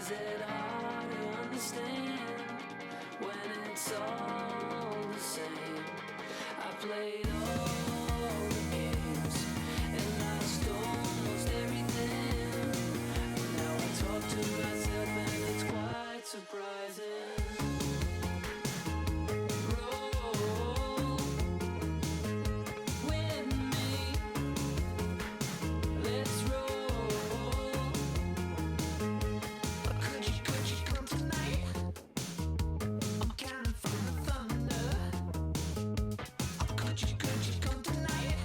Is it hard to understand when it's all the same? I played all the games and lost almost everything. Now I talk to myself and it's quite surprising. Roll with me. Let's roll. Could you come tonight? I'm counting from the thunder. Could you come tonight?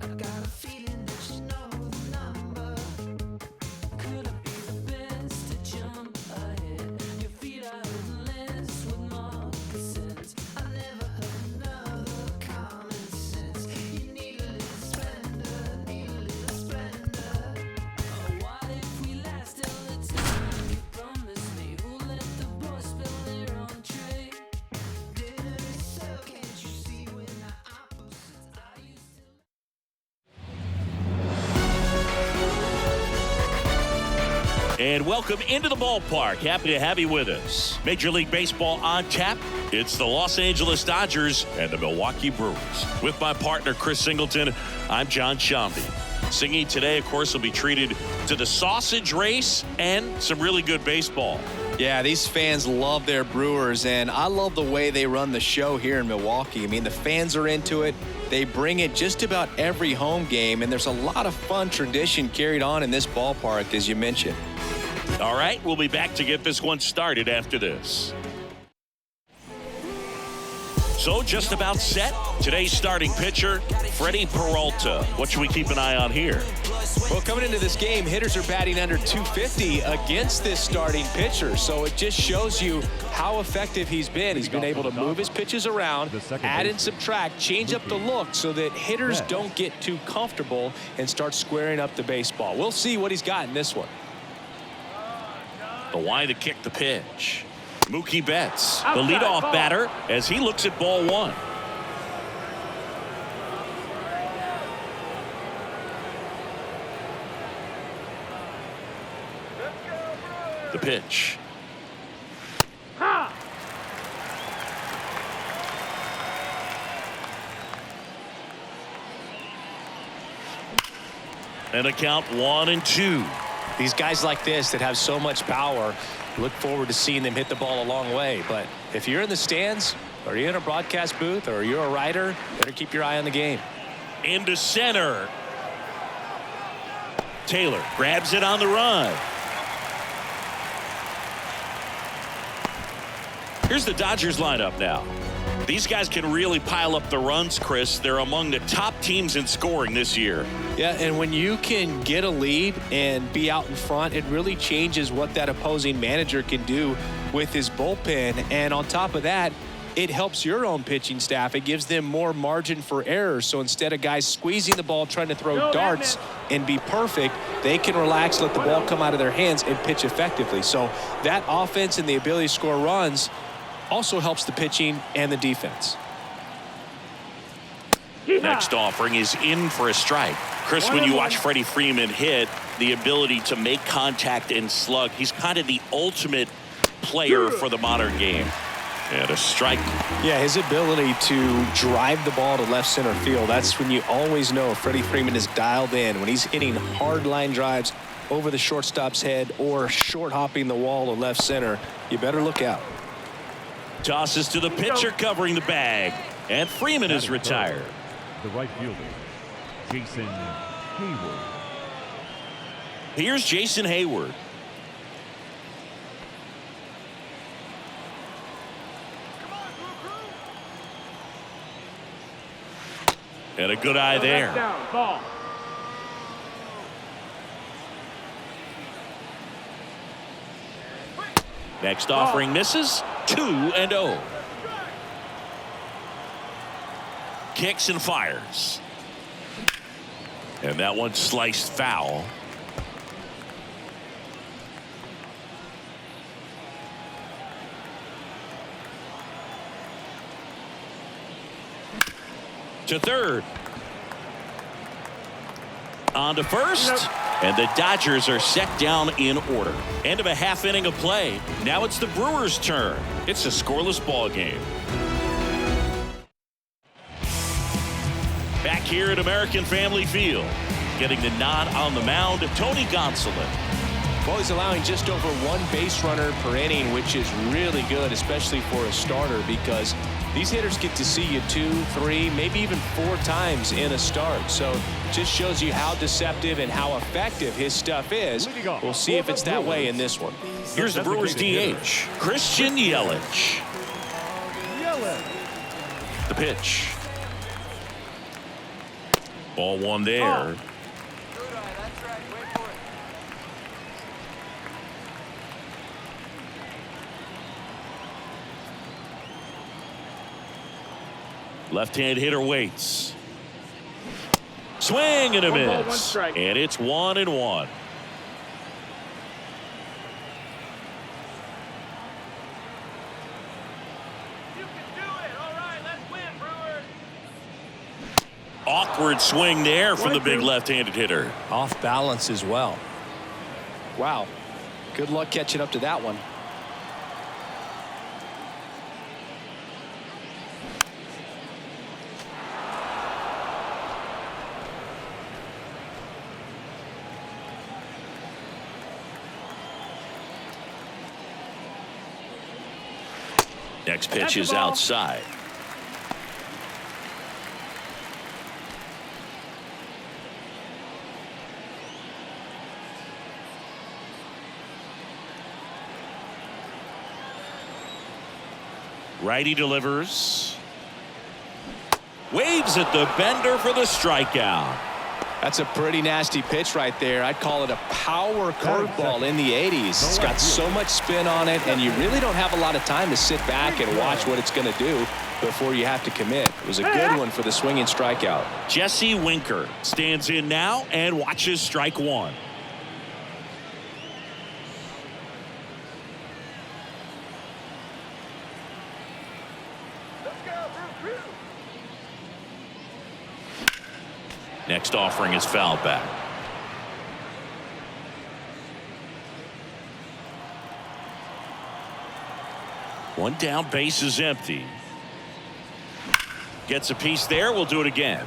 I got a feeling that you know the number. Could I be the best to jump ahead? Your feet are endless with moccasins. I never heard another common sense. You need a little splendor, need a little splendor. Oh, what if we last till the time you promised me? Who let the boys spill their own tray? Dinner is served, can't you see we're not opposites? Are you still? And welcome into the ballpark. Happy to have you with us. Major League Baseball on tap. It's the Los Angeles Dodgers and the Milwaukee Brewers. With my partner, Chris Singleton, I'm John Shambi. Singing today, of course, will be treated to the sausage race and some really good baseball. Yeah, these fans love their Brewers, and I love the way they run the show here in Milwaukee. I mean, the fans are into it. They bring it just about every home game, and there's a lot of fun tradition carried on in this ballpark, as you mentioned. All right, we'll be back to get this one started after this. So just about set. Today's starting pitcher, Freddy Peralta. What should we keep an eye on here? Well, coming into this game, hitters are batting under 250 against this starting pitcher. So it just shows you how effective he's been. He's been able to move his pitches around, add and subtract, change up the look so that hitters don't get too comfortable and start squaring up the baseball. We'll see what he's got in this one. The line to kick the pitch. Mookie Betts, the leadoff batter, as he looks at ball one. The pitch. And a count 1-2. These guys like this that have so much power, look forward to seeing them hit the ball a long way. But if you're in the stands, or you're in a broadcast booth, or you're a writer, better keep your eye on the game. Into center. Taylor grabs it on the run. Here's the Dodgers lineup now. These guys can really pile up the runs, Chris. They're among the top teams in scoring this year. Yeah, and when you can get a lead and be out in front, it really changes what that opposing manager can do with his bullpen. And on top of that, it helps your own pitching staff. It gives them more margin for error. So instead of guys squeezing the ball, trying to throw darts and be perfect, they can relax, let the ball come out of their hands and pitch effectively. So that offense and the ability to score runs also helps the pitching and the defense. Next offering is in for a strike. Chris, when you watch Freddie Freeman hit, the ability to make contact and slug, he's kind of the ultimate player for the modern game. And a strike. Yeah, his ability to drive the ball to left center field, that's when you always know Freddie Freeman is dialed in. When he's hitting hard line drives over the shortstop's head or short hopping the wall to left center, you better look out. Tosses to the pitcher covering the bag. And Freeman is retired. The right fielder, Jason Hayward. Here's Jason Hayward. And a good eye there. Next offering misses. 2-0. Kicks and fires. And that one sliced foul. To third. On to first. And the Dodgers are set down in order. End of a half inning of play. Now it's the Brewers' turn. It's a scoreless ball game. Back here at American Family Field, getting the nod on the mound, Tony Gonsolin. Well, he's allowing just over 1 base runner per inning, which is really good, especially for a starter, because these hitters get to see you 2, 3, maybe even 4 times in a start. So just shows you how deceptive and how effective his stuff is. We'll see if it's that way in this one. Here's the Brewers DH, Christian Yelich. The pitch. Ball 1 there. Left-hand hitter waits. Swing and a miss. And it's 1-1. Awkward swing there from the big left-handed hitter. Off balance as well. Wow. Good luck catching up to that one. Next pitch is outside. Righty delivers. Waves at the bender for the strikeout. That's a pretty nasty pitch right there. I'd call it a power curveball in the 80s. It's got so much spin on it, and you really don't have a lot of time to sit back and watch what it's going to do before you have to commit. It was a good one for the swinging strikeout. Jesse Winker stands in now and watches strike 1. Next offering is fouled back. One down, base is empty. Gets a piece there. We'll do it again.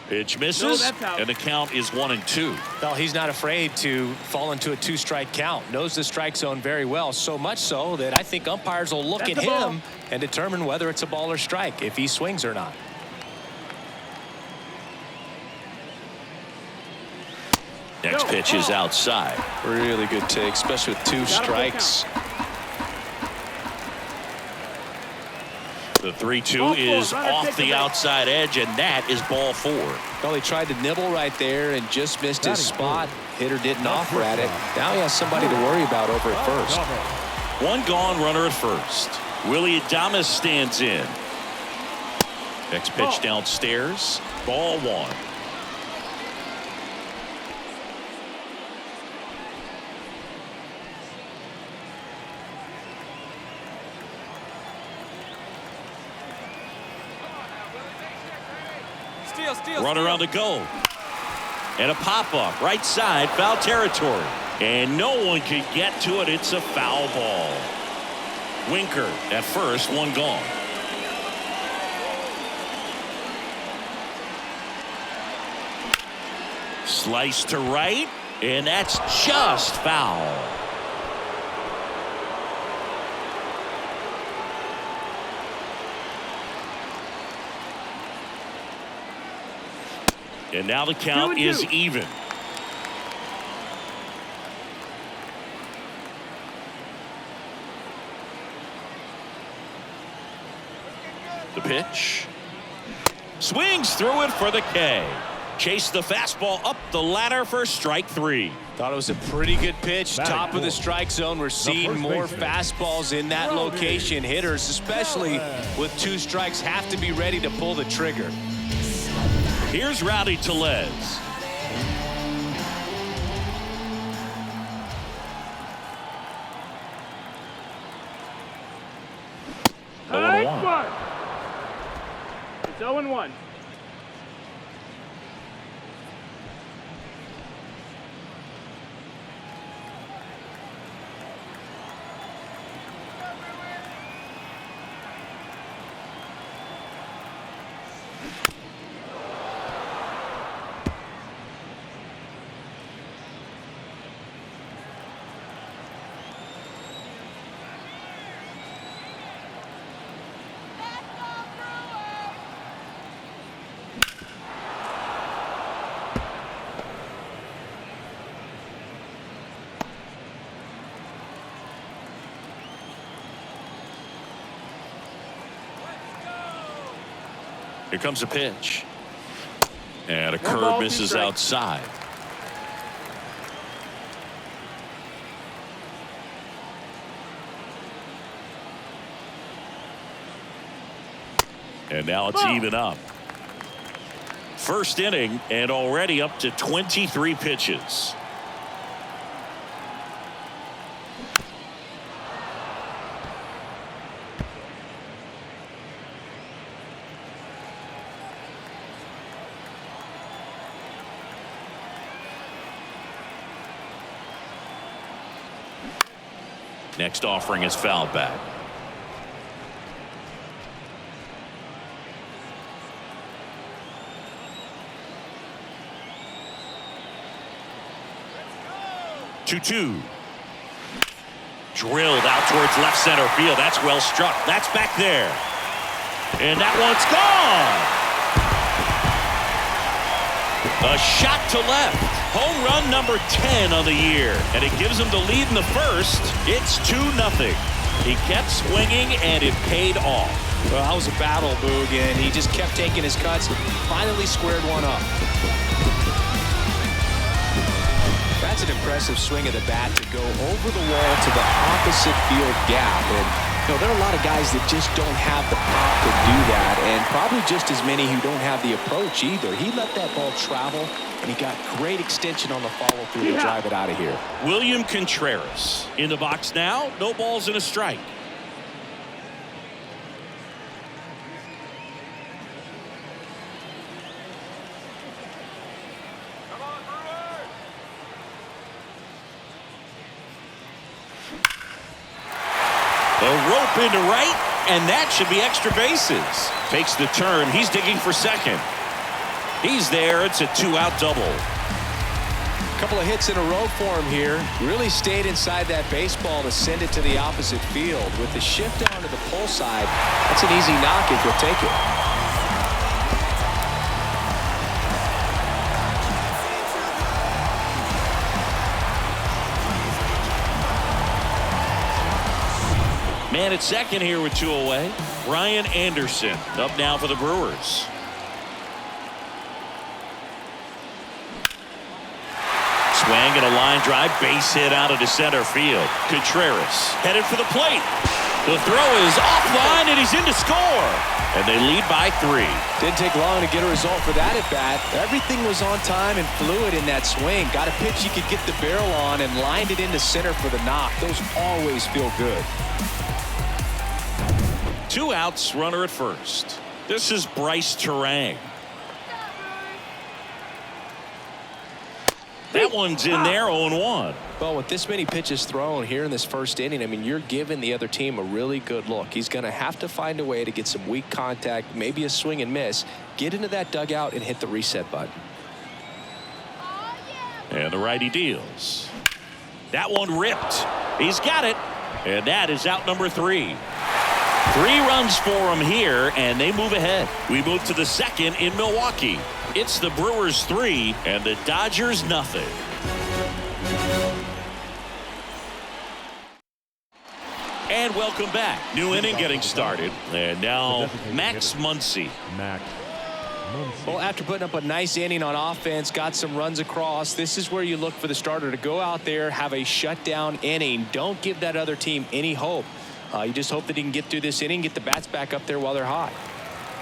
Pitch misses, and the count is 1-2. Well, he's not afraid to fall into a 2-strike count. Knows the strike zone very well, so much so that I think umpires will look at him and determine whether it's a ball or strike, if he swings or not. Next pitch is outside. Really good take, especially with 2 strikes. The 3-2 is off the outside edge, and that is ball 4. Well, he tried to nibble right there and just missed his spot. Hitter didn't offer at it. Now he has somebody to worry about over at first. 1 gone, runner at first. Willie Adames stands in. Next pitch downstairs. Ball 1. Runner on the go. And a pop-up right side, foul territory. And no one can get to it. It's a foul ball. Winker at first, 1 gone. Slice to right, and that's just foul. And now the count is even. The pitch. Swings through it for the K. Chase the fastball up the ladder for strike 3. Thought it was a pretty good pitch. Top of the strike zone. We're seeing more fastballs in that location. Hitters, especially with 2 strikes, have to be ready to pull the trigger. Here's Rowdy Tellez. 0-1. It's 0-1. Here comes a pitch. And a curve misses outside. And now it's even up. First inning and already up to 23 pitches. Next offering is fouled back. Two. Drilled out towards left center field. That's well struck. That's back there. And that one's gone. A shot to left. Home run number 10 on the year. And it gives him the lead in the first. It's 2-0. He kept swinging and it paid off. Well, that was a battle, Boog, and he just kept taking his cuts. Finally squared one up. That's an impressive swing of the bat to go over the wall to the opposite field gap. And there are a lot of guys that just don't have the pop to do that, and probably just as many who don't have the approach either. He let that ball travel, and he got great extension on the follow-through to drive it out of here. William Contreras in the box now. No balls and a strike. A rope into right, and that should be extra bases. Takes the turn. He's digging for second. He's there. It's a 2-out double. A couple of hits in a row for him here. Really stayed inside that baseball to send it to the opposite field. With the shift down to the pull side, that's an easy knock if you'll take it. Man at second here with 2 away. Ryan Anderson up now for the Brewers. Swing and a line drive, base hit out into center field. Contreras headed for the plate. The throw is offline and he's in to score. And they lead by 3. Didn't take long to get a result for that at bat. Everything was on time and fluid in that swing. Got a pitch you could get the barrel on and lined it into center for the knock. Those always feel good. 2 outs, runner at first. This is Bryce Terang. That one's in there, 0-1. Well, with this many pitches thrown here in this first inning, I mean, you're giving the other team a really good look. He's going to have to find a way to get some weak contact, maybe a swing and miss, get into that dugout and hit the reset button. And the righty deals. That one ripped. He's got it. And that is out number 3. 3 runs for him here, and they move ahead. We move to the second in Milwaukee. It's the Brewers 3 and the Dodgers nothing. And welcome back. New inning getting started. And now Max Muncy. Well, after putting up a nice inning on offense, got some runs across, this is where you look for the starter to go out there, have a shutdown inning. Don't give that other team any hope. You just hope that he can get through this inning, get the bats back up there while they're hot.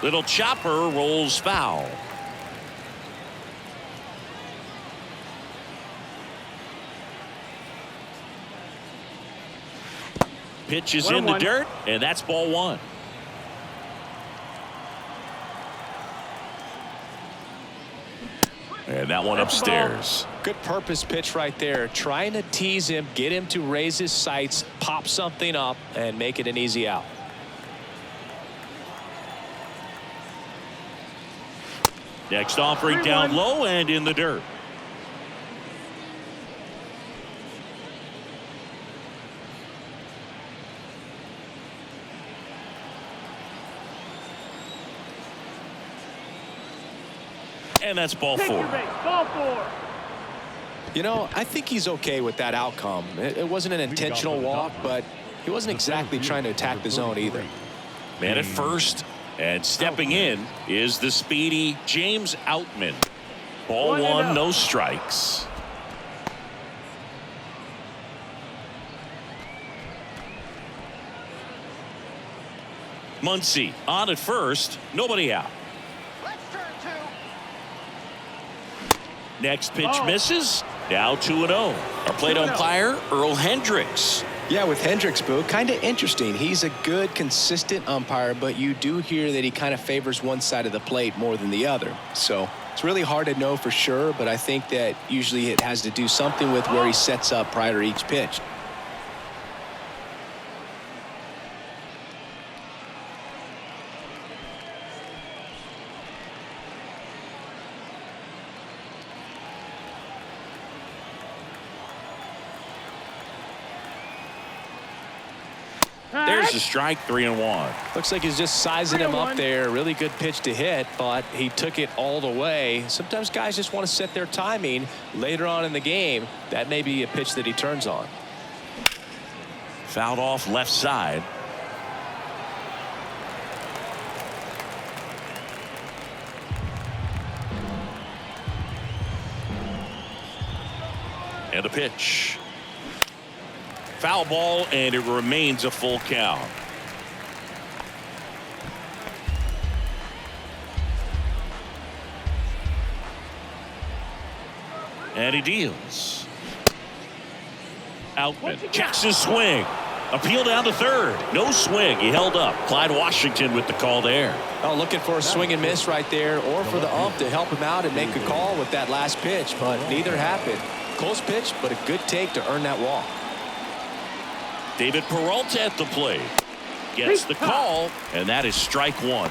Little chopper rolls foul. Pitch is in the dirt, and that's ball 1. And that one upstairs. Good purpose pitch right there. Trying to tease him, get him to raise his sights, pop something up, and make it an easy out. Next offering down low and in the dirt. And that's ball four. Ball four. You know, I think he's okay with that outcome. It wasn't an intentional walk, but he wasn't exactly trying to attack the zone either. Man at first, and stepping in is the speedy James Outman. Ball one, no strikes. Muncy on at first, nobody out. Next pitch misses. Now 2-0. Our plate umpire, Earl Hendricks. Yeah, with Hendricks, Boo, kind of interesting. He's a good, consistent umpire, but you do hear that he kind of favors one side of the plate more than the other. So it's really hard to know for sure, but I think that usually it has to do something with where he sets up prior to each pitch. There's a strike, 3-1. Looks like he's just sizing him up there. Really good pitch to hit, but he took it all the way. Sometimes guys just want to set their timing later on in the game. That may be a pitch that he turns on. Fouled off left side. And a pitch. Foul ball, and it remains a full count. And he deals. Outman checks his swing. Appeal down to third. No swing. He held up. Clyde Washington with the call there. Oh, looking for a swing and miss right there, or for the ump to help him out and make a call with that last pitch, but neither happened. Close pitch, but a good take to earn that walk. David Peralta at the plate. Gets the call, and that is strike one.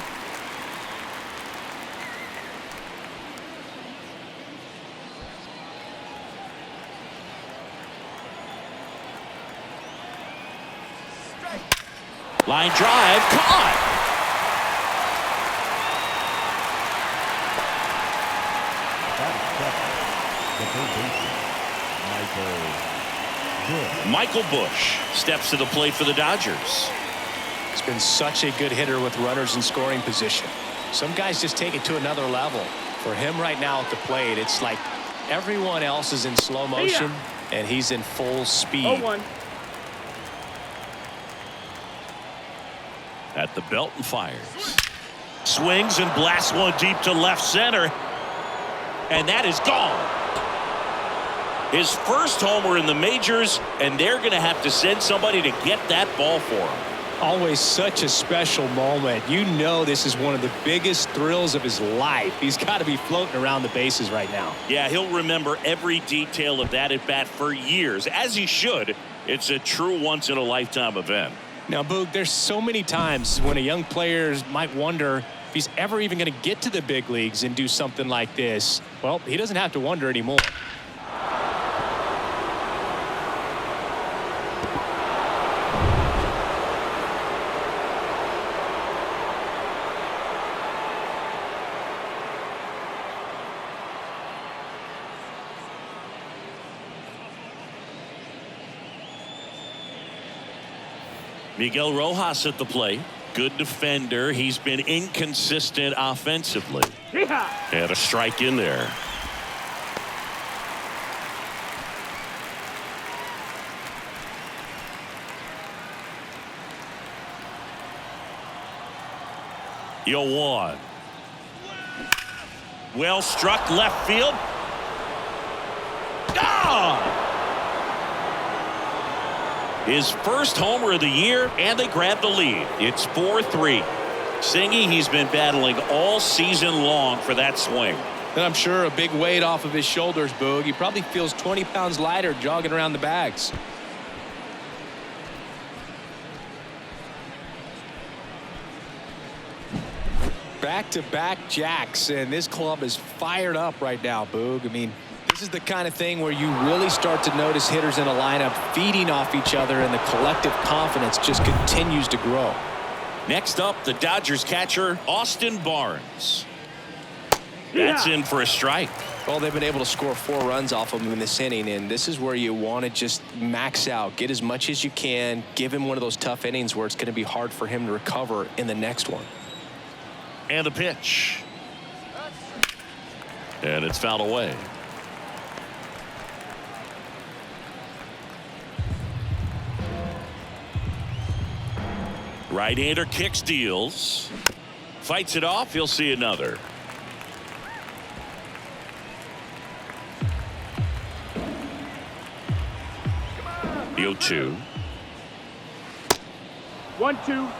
Line drive, caught. Michael Bush steps to the plate for the Dodgers. He's been such a good hitter with runners in scoring position. Some guys just take it to another level. For him right now at the plate, it's like everyone else is in slow motion and he's in full speed. 0-1. At the belt and fires. Swings and blasts one deep to left center. And that is gone. His first homer in the majors, and they're going to have to send somebody to get that ball for him. Always such a special moment. You know this is one of the biggest thrills of his life. He's got to be floating around the bases right now. Yeah, he'll remember every detail of that at bat for years, as he should. It's a true once-in-a-lifetime event. Now, Boog, there's so many times when a young player might wonder if he's ever even going to get to the big leagues and do something like this. Well, he doesn't have to wonder anymore. Miguel Rojas at the plate. Good defender. He's been inconsistent offensively. And a strike in there. Yo, one. Well struck left field. Gone! His first homer of the year, and they grab the lead. It's 4-3. Singy, he's been battling all season long for that swing. And I'm sure a big weight off of his shoulders, Boog. He probably feels 20 pounds lighter jogging around the bags. Back-to-back jacks, and this club is fired up right now, Boog. I mean, this is the kind of thing where you really start to notice hitters in a lineup feeding off each other, and the collective confidence just continues to grow. Next up, the Dodgers catcher, Austin Barnes. That's in for a strike. Well, they've been able to score 4 runs off of him in this inning, and this is where you want to just max out, get as much as you can, give him one of those tough innings where it's going to be hard for him to recover in the next one. And the pitch. And it's fouled away. Right-hander kicks, deals. Fights it off. He'll see another. The 0-2. 1-2.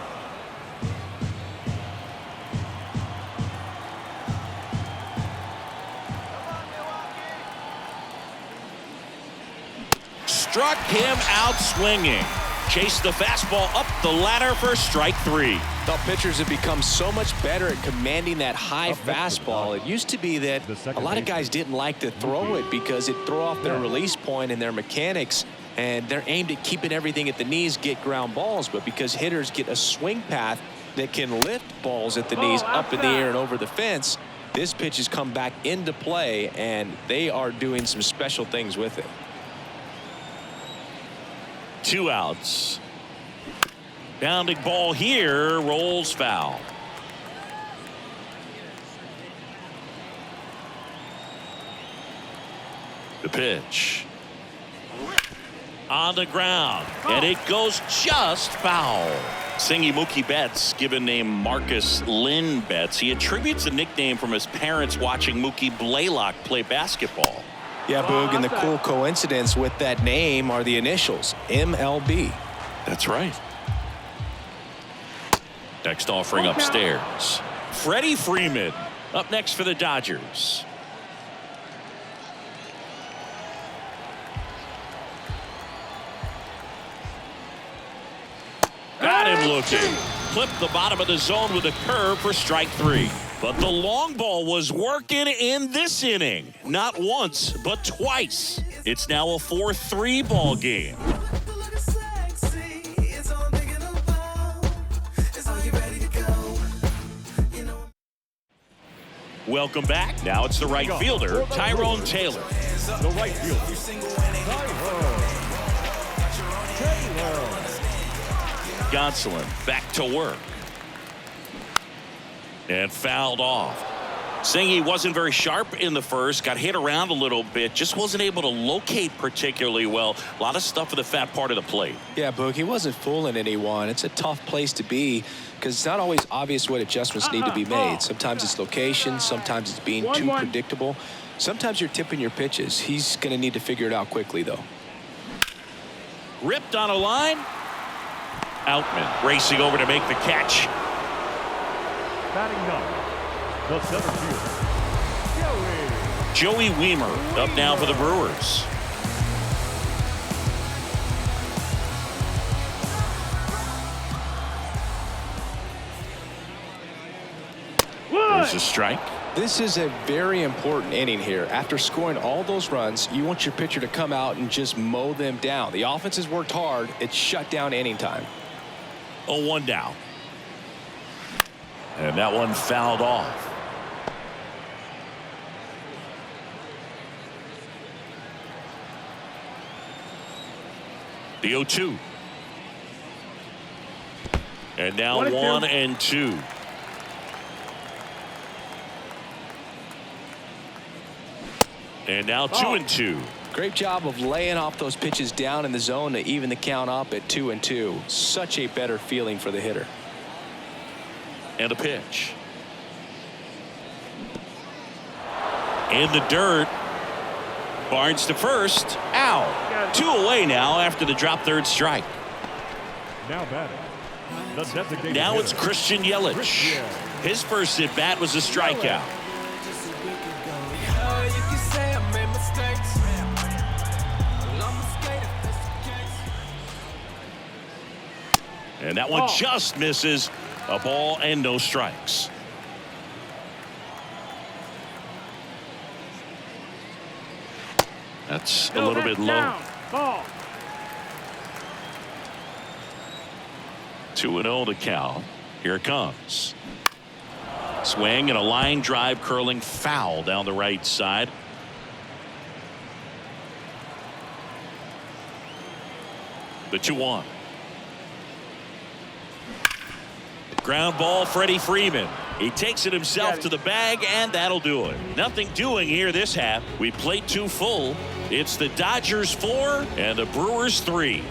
Struck him out swinging. Chased the fastball up the ladder for strike 3. The pitchers have become so much better at commanding that high fastball. It used to be that a lot of guys didn't like to throw it because it threw off their release point and their mechanics, and they're aimed at keeping everything at the knees, get ground balls. But because hitters get a swing path that can lift balls at the knees up in the air and over the fence, this pitch has come back into play, and they are doing some special things with it. 2 outs. Bounding ball here, rolls foul. The pitch. On the ground, and it goes just foul. Singy Mookie Betts, given name Marcus Lynn Betts. He attributes the nickname from his parents watching Mookie Blaylock play basketball. Yeah, Boog, and the cool coincidence with that name are the initials, MLB. That's right. Next offering upstairs. Freddie Freeman up next for the Dodgers. Got him looking. Clipped the bottom of the zone with a curve for strike 3. But the long ball was working in this inning. Not once, but twice. It's now a 4-3 ball game. Welcome back. Now it's the right fielder, Tyrone Taylor. The right fielder, Tyrone Taylor. Gonsolin back to work. And fouled off. Singy wasn't very sharp in the first, got hit around a little bit, just wasn't able to locate particularly well. A lot of stuff in the fat part of the plate. Yeah, Boog, he wasn't fooling anyone. It's a tough place to be because it's not always obvious what adjustments need to be made. Sometimes it's location, sometimes it's being too predictable. Sometimes you're tipping your pitches. He's going to need to figure it out quickly, though. Ripped on a line. Outman racing over to make the catch. Batting ninth, the center fielder, Joey Weimer up now for the Brewers. There's a strike. This is a very important inning here. After scoring all those runs, you want your pitcher to come out and just mow them down. The offense has worked hard. It's shut down inning time. 0-1 down. And that one fouled off. The 0-2. And now 1-2. And now 2-2. Great job of laying off those pitches down in the zone to even the count up at 2-2. Such a better feeling for the hitter. And a pitch. In the dirt. Barnes to first. Out. 2 away now after the drop third strike. now batting. The designated Now it's hitter, Christian Yelich. His first at bat was a strikeout. And that one just misses. A ball and no strikes. That's a little bit low. Down. Ball. 2-0 to count. Here it comes. Swing and a line drive curling foul down the right side. The 2-1. Ground ball, Freddie Freeman. He takes it himself to the bag, and that'll do it. Nothing doing here this half. We played 2 full. It's the Dodgers 4 and the Brewers 3.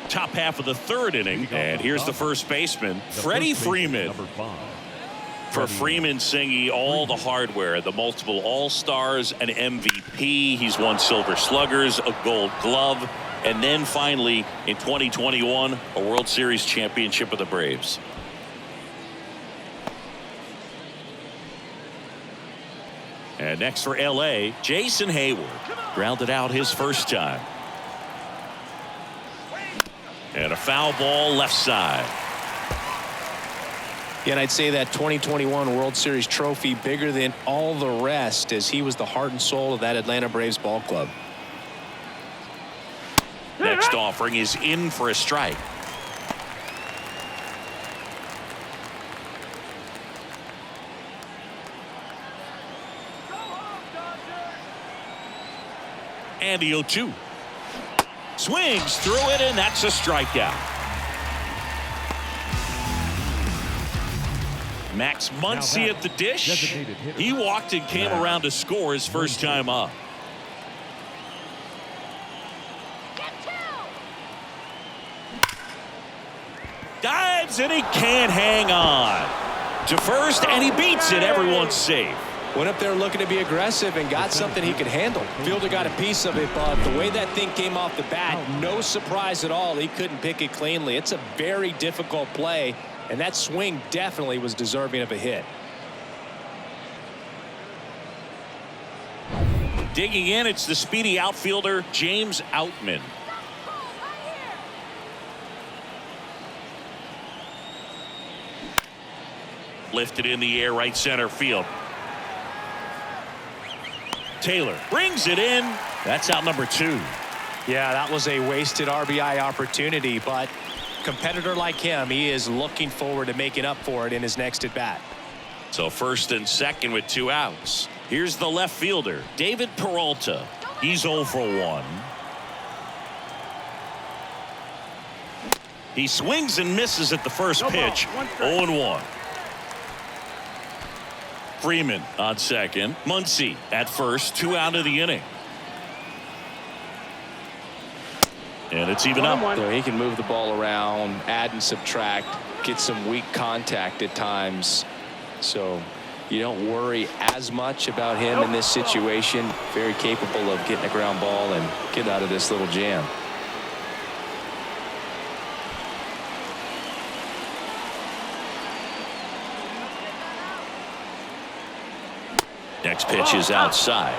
Top half of the 3rd inning, and here's the first baseman, Freddie Freeman. Number 5. For Freeman, Singy, all the hardware, the multiple All-Stars, an MVP. He's won Silver Sluggers, a Gold Glove, and then finally in 2021 a World Series championship with the Braves. And next for LA, Jason Hayward grounded out his first time. And a foul ball left side. Yeah, and I'd say that 2021 World Series trophy bigger than all the rest, as he was the heart and soul of that Atlanta Braves ball club. Next offering is in for a strike. And the 0-2. Swings through it, and that's a strikeout. Max Muncy at the dish. He walked and came around to score his first time up. Dives, and he can't hang on to first, and he beats it. Everyone's safe. Went up there looking to be aggressive and got something he could handle. Fielder got a piece of it, but the way that thing came off the bat, no surprise at all. He couldn't pick it cleanly. It's a very difficult play, and that swing definitely was deserving of a hit. Digging in, it's the speedy outfielder, James Outman. Lifted in the air, right center field. Taylor brings it in. That's out number 2. Yeah, that was a wasted RBI opportunity, but competitor like him, he is looking forward to making up for it in his next at bat. So first and second with 2 outs. Here's the left fielder, David Peralta. He's 0 for 1. He swings and misses at the first pitch. 0-1. Freeman on second. Muncy at first. 2 out of the inning. And it's even up. So he can move the ball around, add and subtract, get some weak contact at times. So you don't worry as much about him in this situation. Very capable of getting a ground ball and get out of this little jam. Next pitch is outside.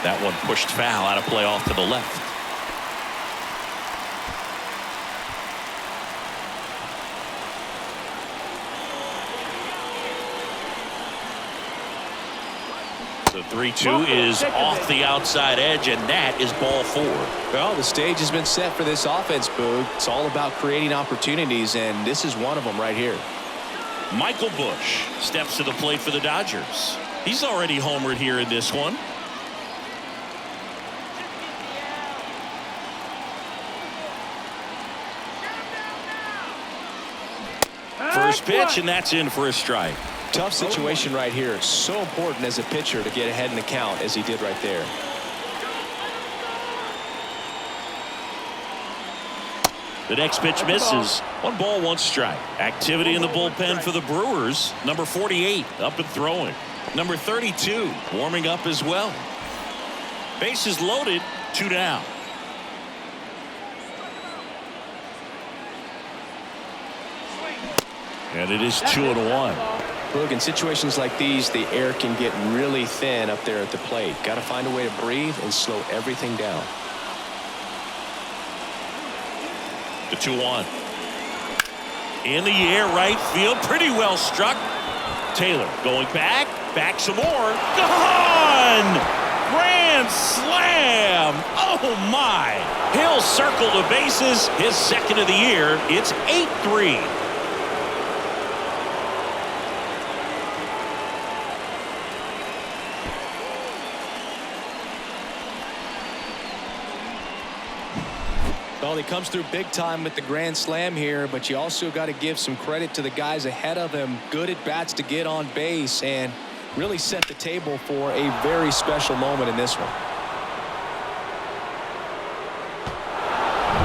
That one pushed foul, out of play off to the left. The 3-2 is off the outside edge, and that is ball 4. Well, the stage has been set for this offense, Boog. It's all about creating opportunities, and this is one of them right here. Michael Busch steps to the plate for the Dodgers. He's already homered here in this one. First pitch, and that's in for a strike. Tough situation right here. So important as a pitcher to get ahead in the count as he did right there. The next pitch misses. 1 ball, 1 strike. Activity in the bullpen for the Brewers. Number 48 up and throwing. Number 32 warming up as well. Bases loaded, 2 down. And it is 2-1. Look, in situations like these, the air can get really thin up there at the plate. Got to find a way to breathe and slow everything down. The 2-1. In the air, right field, pretty well struck. Taylor going back some more. Gone! Grand slam! Oh my! He'll circle the bases, his second of the year. It's 8-3. Well, he comes through big time with the grand slam here, but you also got to give some credit to the guys ahead of him. Good at bats to get on base and really set the table for a very special moment in this one.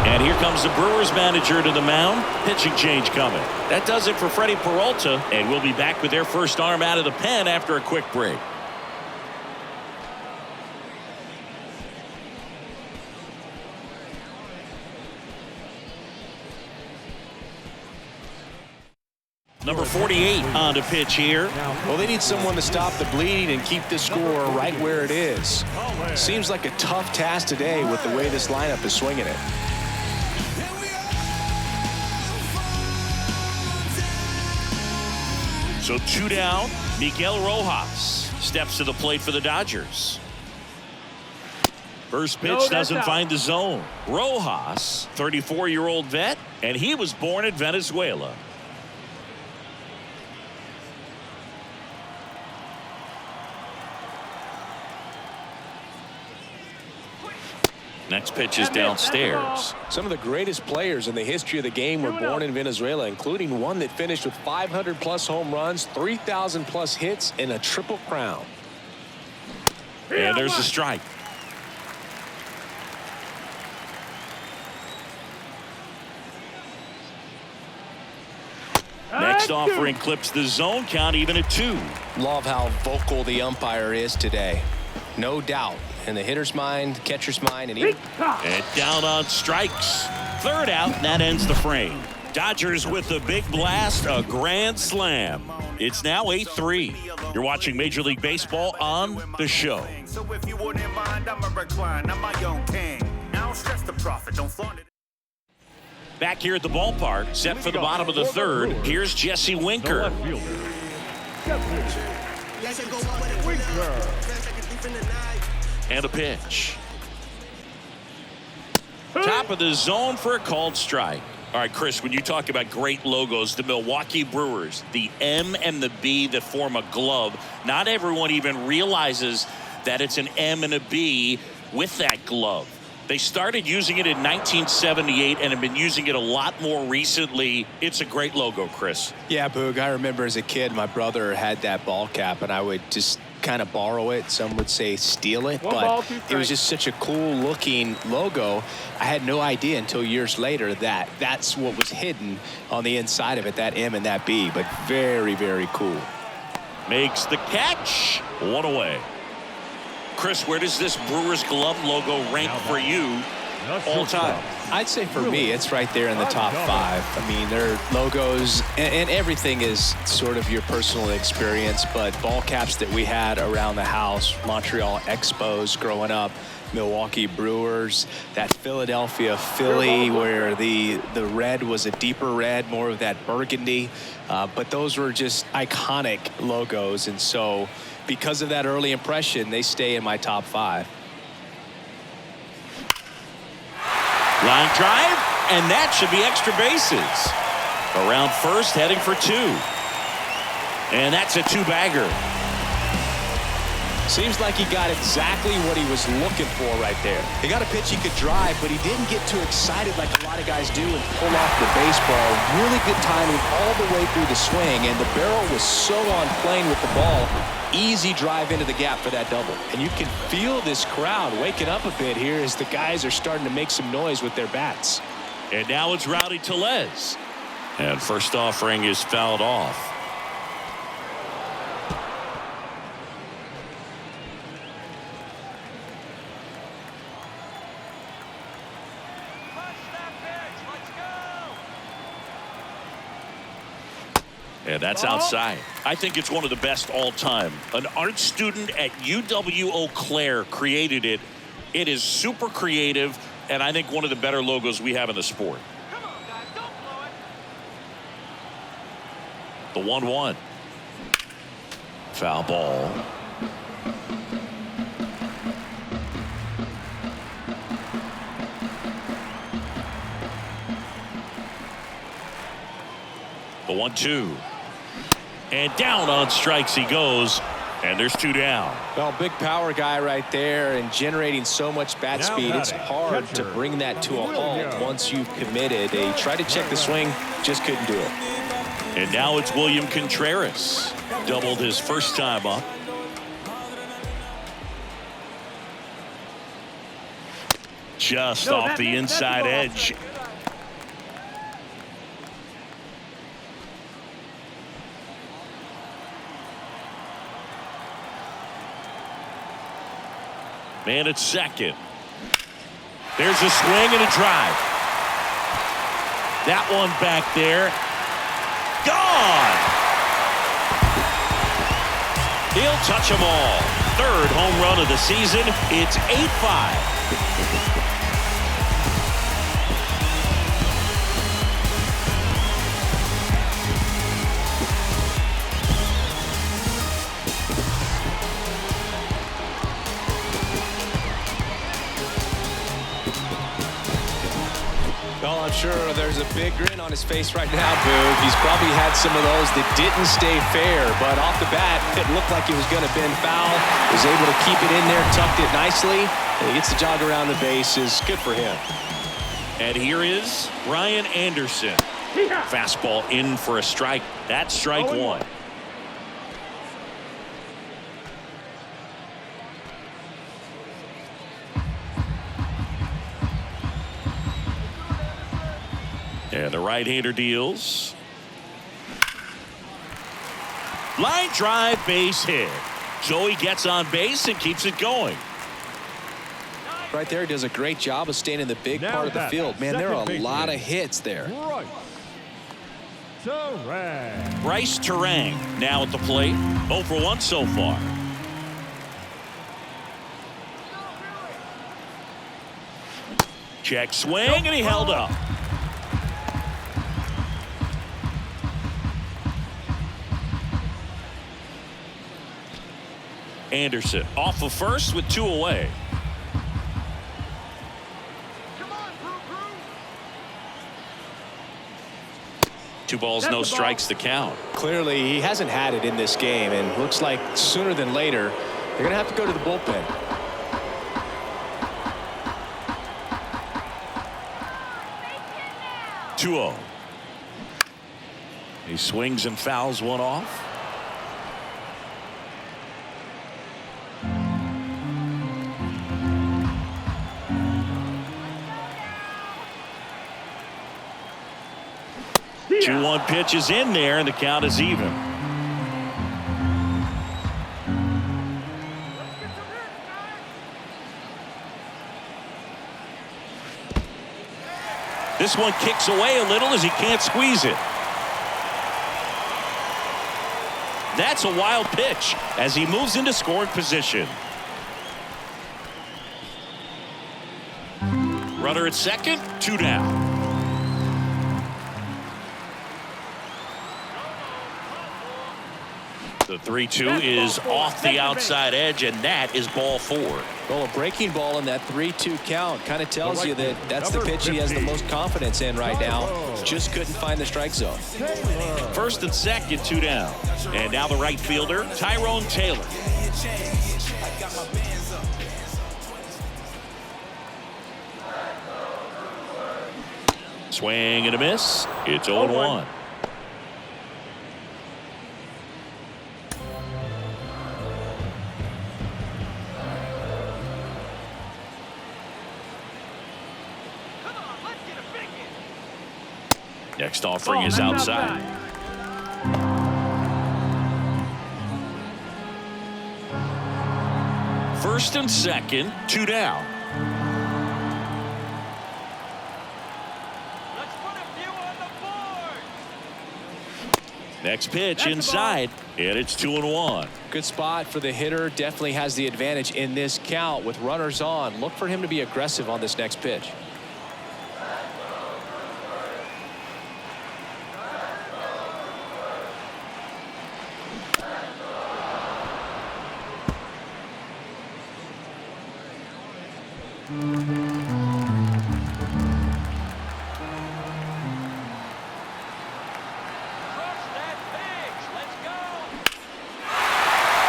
And here comes the Brewers manager to the mound. Pitching change coming. That does it for Freddy Peralta, and we'll be back with their first arm out of the pen after a quick break. Number 48 on the pitch here. Well, they need someone to stop the bleeding and keep the score right where it is. Seems like a tough task today with the way this lineup is swinging it. So 2 down. Miguel Rojas steps to the plate for the Dodgers. First pitch doesn't find the zone. Rojas, 34-year-old vet, and he was born in Venezuela. Next pitch is downstairs. Some of the greatest players in the history of the game were born in Venezuela, including one that finished with 500+ home runs, 3,000+ hits, and a triple crown. And there's a strike. Next offering clips the zone count even at 2. Love how vocal the umpire is today. No doubt. In the hitter's mind, catcher's mind, and even. And down on strikes. Third out, and that ends the frame. Dodgers with a big blast, a grand slam. It's now 8-3. You're watching Major League Baseball on The Show. So if you wouldn't mind, I'm a recline. I'm my own king. I don't stress the profit, don't flaunt it. Back here at the ballpark, set for the bottom of the third. Here's Jesse Winker. Left fielder, Jesse Winker. And a pitch. Top of the zone for a called strike. All right, Chris, when you talk about great logos, the Milwaukee Brewers, the M and the B that form a glove, not everyone even realizes that it's an M and a B with that glove. They started using it in 1978 and have been using it a lot more recently. It's a great logo, Chris. Yeah, Boog, I remember as a kid, my brother had that ball cap, and I would just kind of borrow it. Some would say steal it, but it was just such a cool looking logo. I had no idea until years later that that's what was hidden on the inside of it, that M and that B, but very, very cool. Makes the catch. 1 away. Chris, where does this Brewers glove logo rank for you all time? I'd say for me, it's right there in the top 5. I mean, their logos and everything is sort of your personal experience, but ball caps that we had around the house, Montreal Expos growing up, Milwaukee Brewers, that Philadelphia Philly where the red was a deeper red, more of that burgundy, but those were just iconic logos, and so because of that early impression, they stay in my top 5. Line drive, and that should be extra bases. Around first, heading for 2. And that's a 2-bagger. Seems like he got exactly what he was looking for right there. He got a pitch he could drive, but he didn't get too excited like a lot of guys do and pull off the baseball. Really good timing all the way through the swing, and the barrel was so on plane with the ball. Easy drive into the gap for that double. And you can feel this crowd waking up a bit here as the guys are starting to make some noise with their bats. And now it's Rowdy Tellez. And first offering is fouled off. And that's outside. I think it's one of the best all time. An art student at UW-Eau Claire created it. It is super creative, and I think one of the better logos we have in the sport. Come on, guys, don't blow it. The 1-1. Foul ball. The 1-2. And down on strikes he goes. And there's 2 down. Well, big power guy right there and generating so much bat Now speed. It's batting, hard to catcher, bring that to a halt Williams. once you've committed. They tried to check the swing, just couldn't do it. And now it's William Contreras. Doubled his first time up. Just No, off that- the that's inside ball. edge. Man at second. There's a swing and a drive. That one back there. Gone. He'll touch them all. Third home run of the season. It's 8-5. Well, I'm sure there's a big grin on his face right now, Boog. He's probably had some of those that didn't stay fair, but off the bat, it looked like it was going to bend foul. Was able to keep it in there, tucked it nicely, and he gets the jog around the bases. Good for him. And here is Brian Anderson. Fastball in for a strike. That's strike 1. And the right-hander deals. Line drive, base hit. So he gets on base and keeps it going. Right there, he does a great job of staying in the big Now part of the that field. Man, there are a second lot of baseman. hits there. Right. Terang. Bryce Terang now at the plate. 0 for 1 so far. Check swing, and he held up. Anderson off of first with 2 away. Come on, Brew. 2 balls, That's no the ball. strikes to count. Clearly, he hasn't had it in this game, and looks like sooner than later, they're going to have to go to the bullpen. Two-0. He swings and fouls one off. Yeah. 2-1 pitch is in there, and the count is even. This one kicks away a little as he can't squeeze it. That's a wild pitch as he moves into scoring position. Runner at second, 2 down. The 3-2 is off the outside edge, and that is ball 4. Well, a breaking ball in that 3-2 count kind of tells you that that's the pitch he has the most confidence in right now. Just couldn't find the strike zone. First and second, 2 down. And now the right fielder, Tyrone Taylor. Swing and a miss. It's 0-1. Next offering is outside. First and second, 2 down. Next pitch inside, and it's 2-1. Good spot for the hitter. Definitely has the advantage in this count with runners on. Look for him to be aggressive on this next pitch.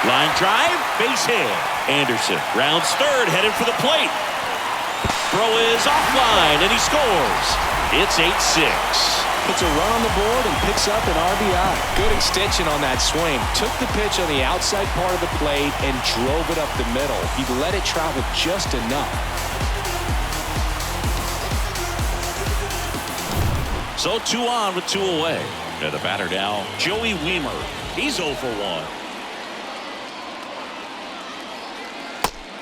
Line drive, base hit. Anderson rounds third, headed for the plate. Throw is offline, and he scores. It's 8-6. Puts a run on the board and picks up an RBI. Good extension on that swing. Took the pitch on the outside part of the plate and drove it up the middle. He let it travel just enough. So 2 on with 2 away. And the batter now, Joey Wiemer. He's 0 for 1.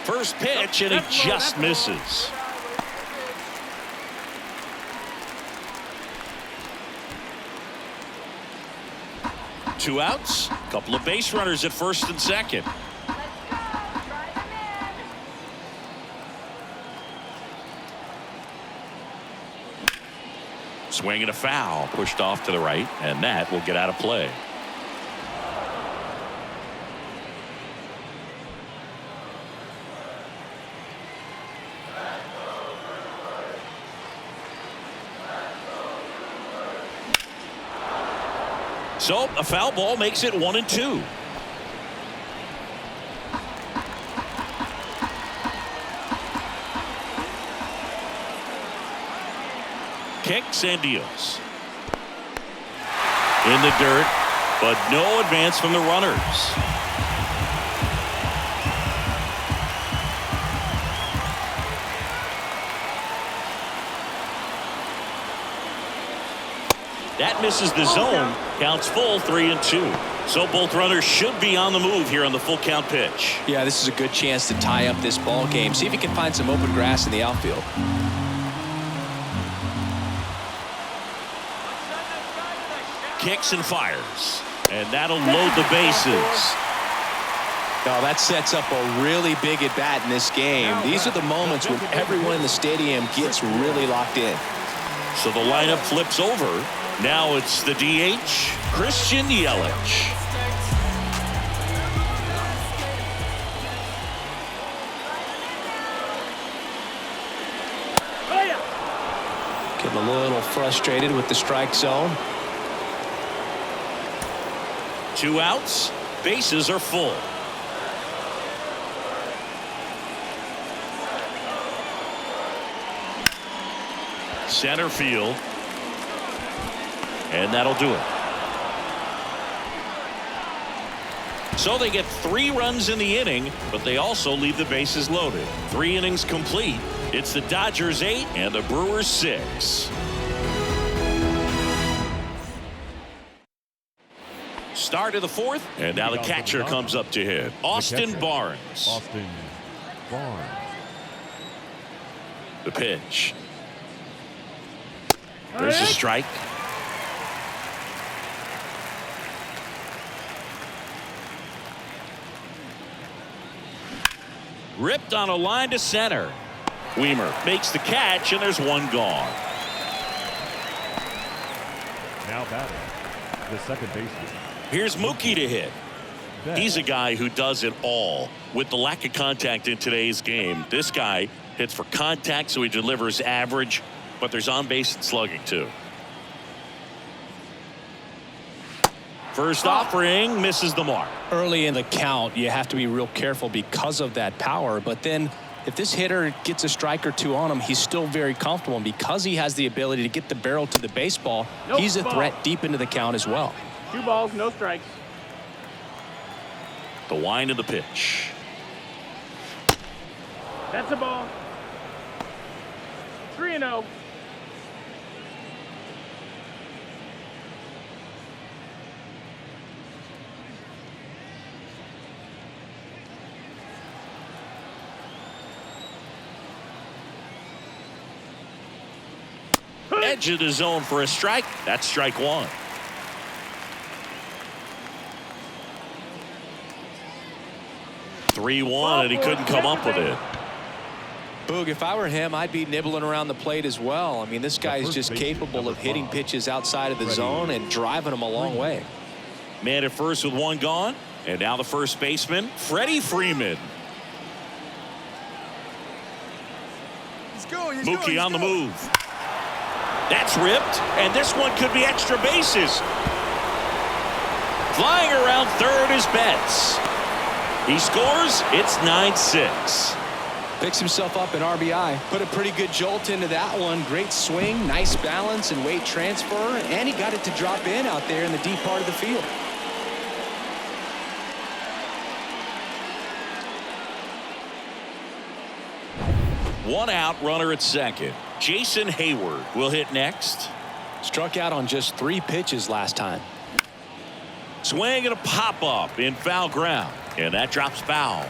First pitch, and he just misses. Two outs, a couple of base runners at first and second. Swing and a foul, pushed off to the right, and that will get out of play. So a foul ball makes it 1-2. Kicks and deals. In the dirt, but no advance from the runners. That misses the zone. Counts full, 3-2. So both runners should be on the move here on the full count pitch. Yeah, this is a good chance to tie up this ball game. See if he can find some open grass in the outfield. Kicks and fires. And that'll load the bases. Oh, that sets up a really big at bat in this game. These are the moments when everyone in the stadium gets really locked in. So the lineup flips over. Now it's the DH, Christian Yelich. Getting a little frustrated with the strike zone. 2 outs, bases are full. Center field. And that'll do it. So they get 3 runs in the inning, but they also leave the bases loaded. 3 innings complete. It's the Dodgers 8 and the Brewers 6. Start of the 4th, and now the catcher comes up to hit. Austin Barnes. Austin Barnes. The pitch. There's a strike. Ripped on a line to center. Wiemer makes the catch, and there's 1 gone. Now batting, the second baseman. Here's Mookie to hit. He's a guy who does it all. With the lack of contact in today's game, this guy hits for contact, so he delivers average, but there's on-base and slugging too. First offering misses the mark. Early in the count, you have to be real careful because of that power. But then if this hitter gets a strike or 2 on him, he's still very comfortable. And because he has the ability to get the barrel to the baseball, he's a threat deep into the count as well. 2 balls, no strikes. The wind of the pitch. That's a ball. 3-0. Edge of the zone for a strike. That's strike 1. 3-1, and he couldn't come up with it. Boog, if I were him, I'd be nibbling around the plate as well. I mean, this guy is just capable of hitting pitches outside of the zone and driving them a long way. Man at first with one gone, and now the first baseman, Freddie Freeman. Mookie on the move. That's ripped, and this one could be extra bases. Flying around third is Betts. He scores. It's 9-6. Picks himself up an RBI. Put a pretty good jolt into that one. Great swing, nice balance and weight transfer, and he got it to drop in out there in the deep part of the field. One out, runner at second. Jason Hayward will hit next. Struck out on just 3 pitches last time. Swing and a pop-up in foul ground, and that drops foul.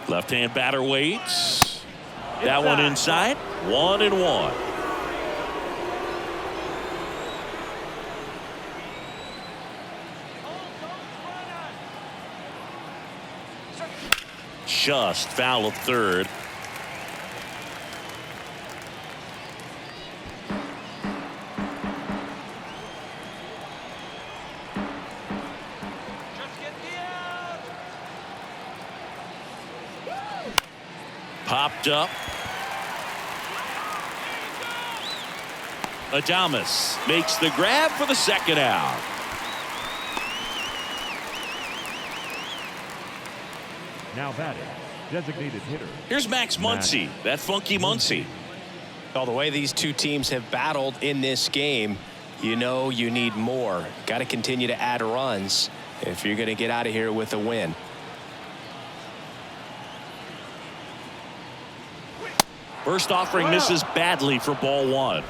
Left-hand batter waits. That one inside. 1-1. Just foul of third. Popped up. Adames makes the grab for the second out. Now batting, designated hitter. Here's Max Muncy, that funky Muncy. Well, the way these two teams have battled in this game, you know you need more. Got to continue to add runs if you're going to get out of here with a win. First offering misses badly for ball one.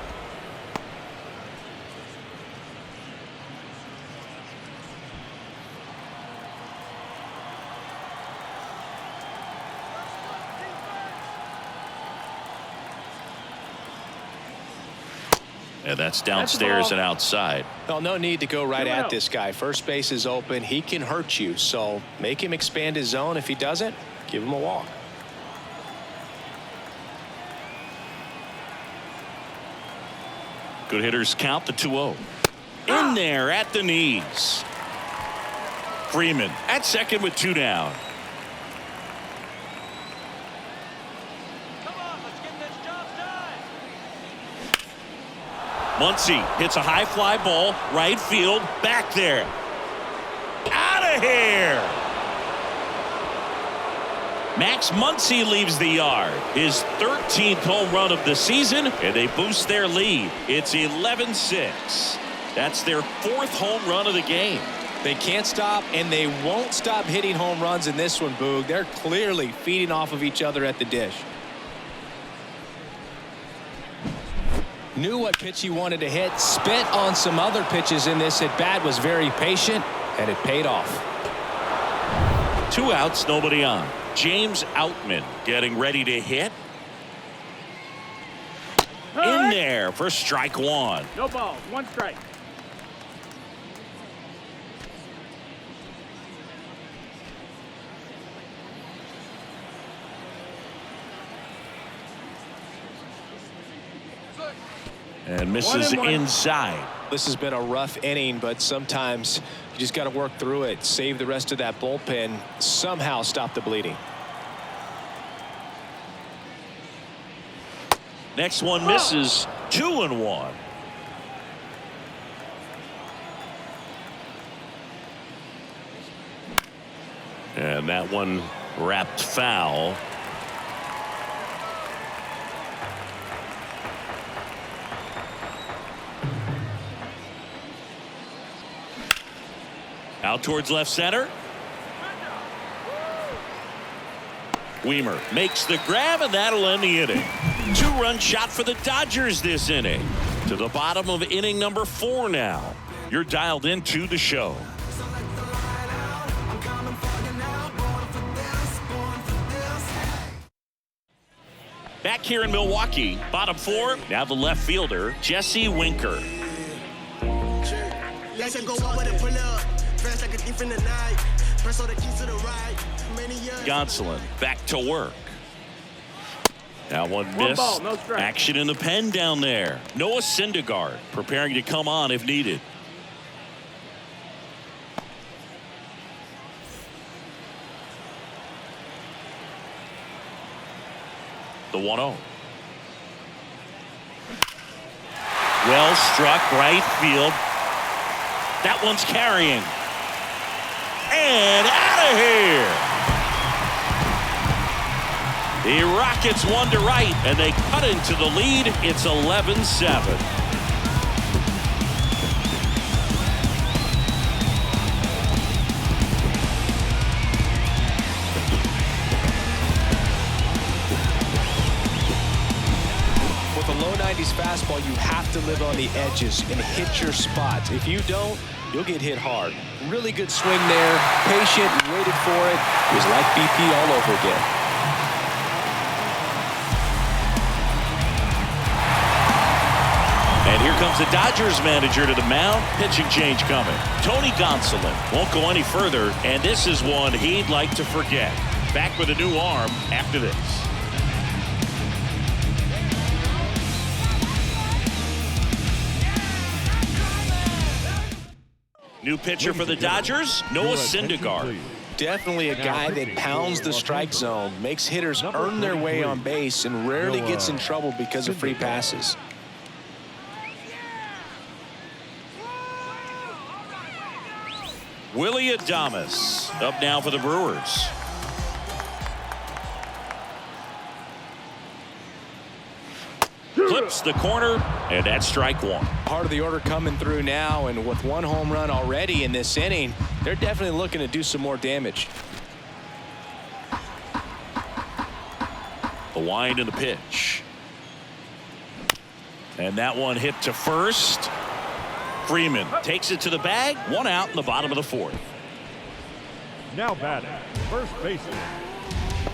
And that's downstairs and outside. Well, no need to go right at this guy. First base is open. He can hurt you. So make him expand his zone. If he doesn't, give him a walk. Good hitters count the 2-0. In there at the knees. Freeman at second with 2 down. Muncy hits a high fly ball, right field, back there. Out of here. Max Muncy leaves the yard. His 13th home run of the season, and they boost their lead. It's 11-6. That's their 4th home run of the game. They can't stop, and they won't stop hitting home runs in this one, Boog. They're clearly feeding off of each other at the dish. Knew what pitch he wanted to hit. Spent on some other pitches in this at bat. Was very patient, and it paid off. 2 outs, nobody on. James Outman getting ready to hit. In there for strike 1. No ball, 1 strike. And misses inside. This has been a rough inning, but sometimes you just got to work through it. Save the rest of that bullpen. Somehow stop the bleeding. Next one misses. 2-1. And that one wrapped foul. Out towards left center. Weimer makes the grab, and that'll end the inning. 2-run shot for the Dodgers this inning. To the bottom of inning number 4 now. You're dialed into the show. Back here in Milwaukee, bottom four, now the left fielder, Jesse Winker. Gonsolin back to work. Now one One miss. ball, no strike. Action in the pen down there. Noah Syndergaard preparing to come on if needed. The 1-0. Well struck right field. That one's carrying. And out of here. The Rockets one to right, and they cut into the lead. It's 11-7. With a low 90s fastball, you have to live on the edges and hit your spots. If you don't, you'll get hit hard. Really good swing there. Patient, waited for it. It was like BP all over again. And here comes the Dodgers manager to the mound. Pitching change coming. Tony Gonsolin won't go any further, and this is one he'd like to forget. Back with a new arm after this. New pitcher for the Dodgers, Noah Syndergaard. Definitely a guy that pounds the strike zone, makes hitters earn their way on base, and rarely gets in trouble because of free passes. Willie Adames up now for the Brewers. Clips the corner, and that's strike one. Part of the order coming through now, and with one home run already in this inning, they're definitely looking to do some more damage. The wind and the pitch. And that one hit to first. Freeman takes it to the bag. One out in the bottom of the fourth. Now batting, first baseman,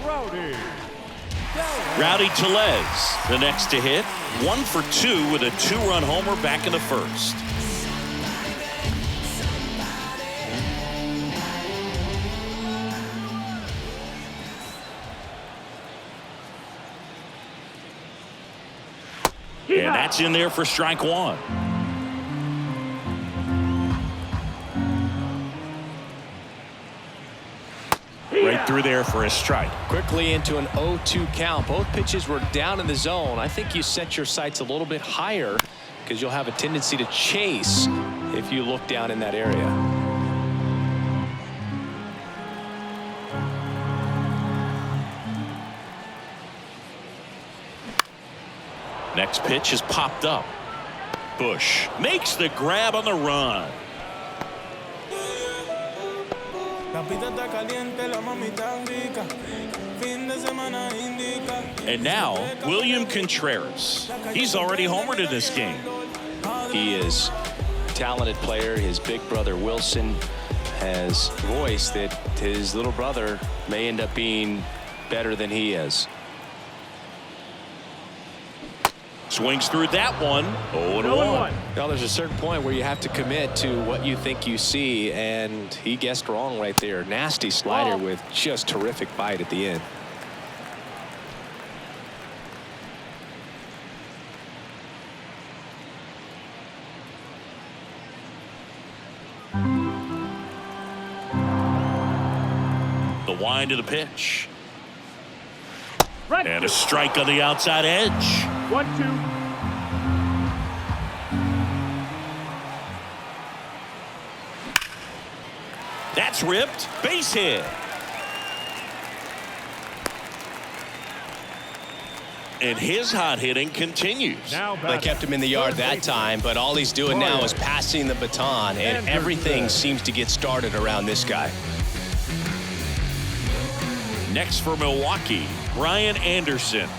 Rowdy. Rowdy Tellez, the next to hit. 1 for 2 with a 2-run homer back in the first. And that's in there for strike one. Right through there for a strike. Quickly into an 0-2 count. Both pitches were down in the zone. I think you set your sights a little bit higher because you'll have a tendency to chase if you look down in that area. Next pitch is popped up. Bush makes the grab on the run. And now William Contreras. He's already homered in this game. He is a talented player. His big brother Wilson has voiced that his little brother may end up being better than he is. Swings through that one. 0-1. Now there's a certain point where you have to commit to what you think you see, and he guessed wrong right there. Nasty slider with just terrific bite at the end. The wind of the pitch. And a strike on the outside edge. 1-2. That's ripped. Base hit. And his hot hitting continues. They kept him in the yard that time, but all he's doing now is passing the baton, and everything seems to get started around this guy. Next for Milwaukee, Brian Anderson.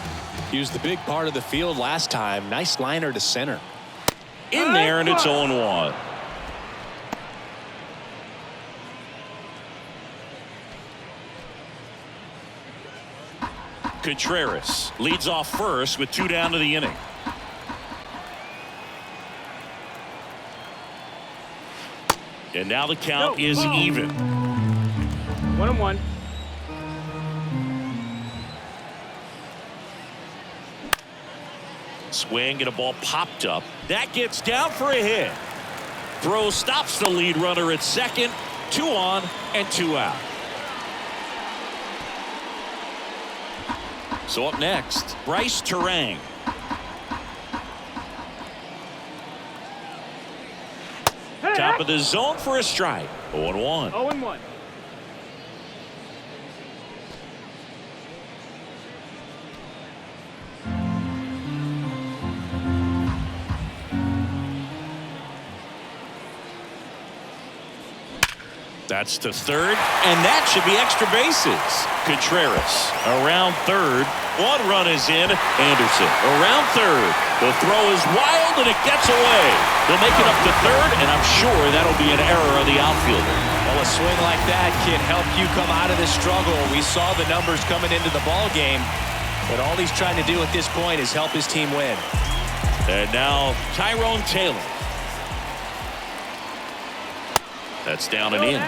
He was the big part of the field last time. Nice liner to center. In there, and it's 0-1. Contreras leads off first with 2 down to the inning. And now the count is even. 1-1. Swing and a ball popped up. That gets down for a hit. Throw stops the lead runner at second. 2 on and 2 out. So up next, Bryce Terang. Top of the zone for a strike. 0-1. 0-1. That's to third, and that should be extra bases. Contreras around third. 1 run is in. Anderson around third. The throw is wild, and it gets away. They'll make it up to third, and I'm sure that'll be an error of the outfielder. Well, a swing like that can help you come out of this struggle. We saw the numbers coming into the ball game, but all he's trying to do at this point is help his team win. And now Tyrone Taylor. That's down and in.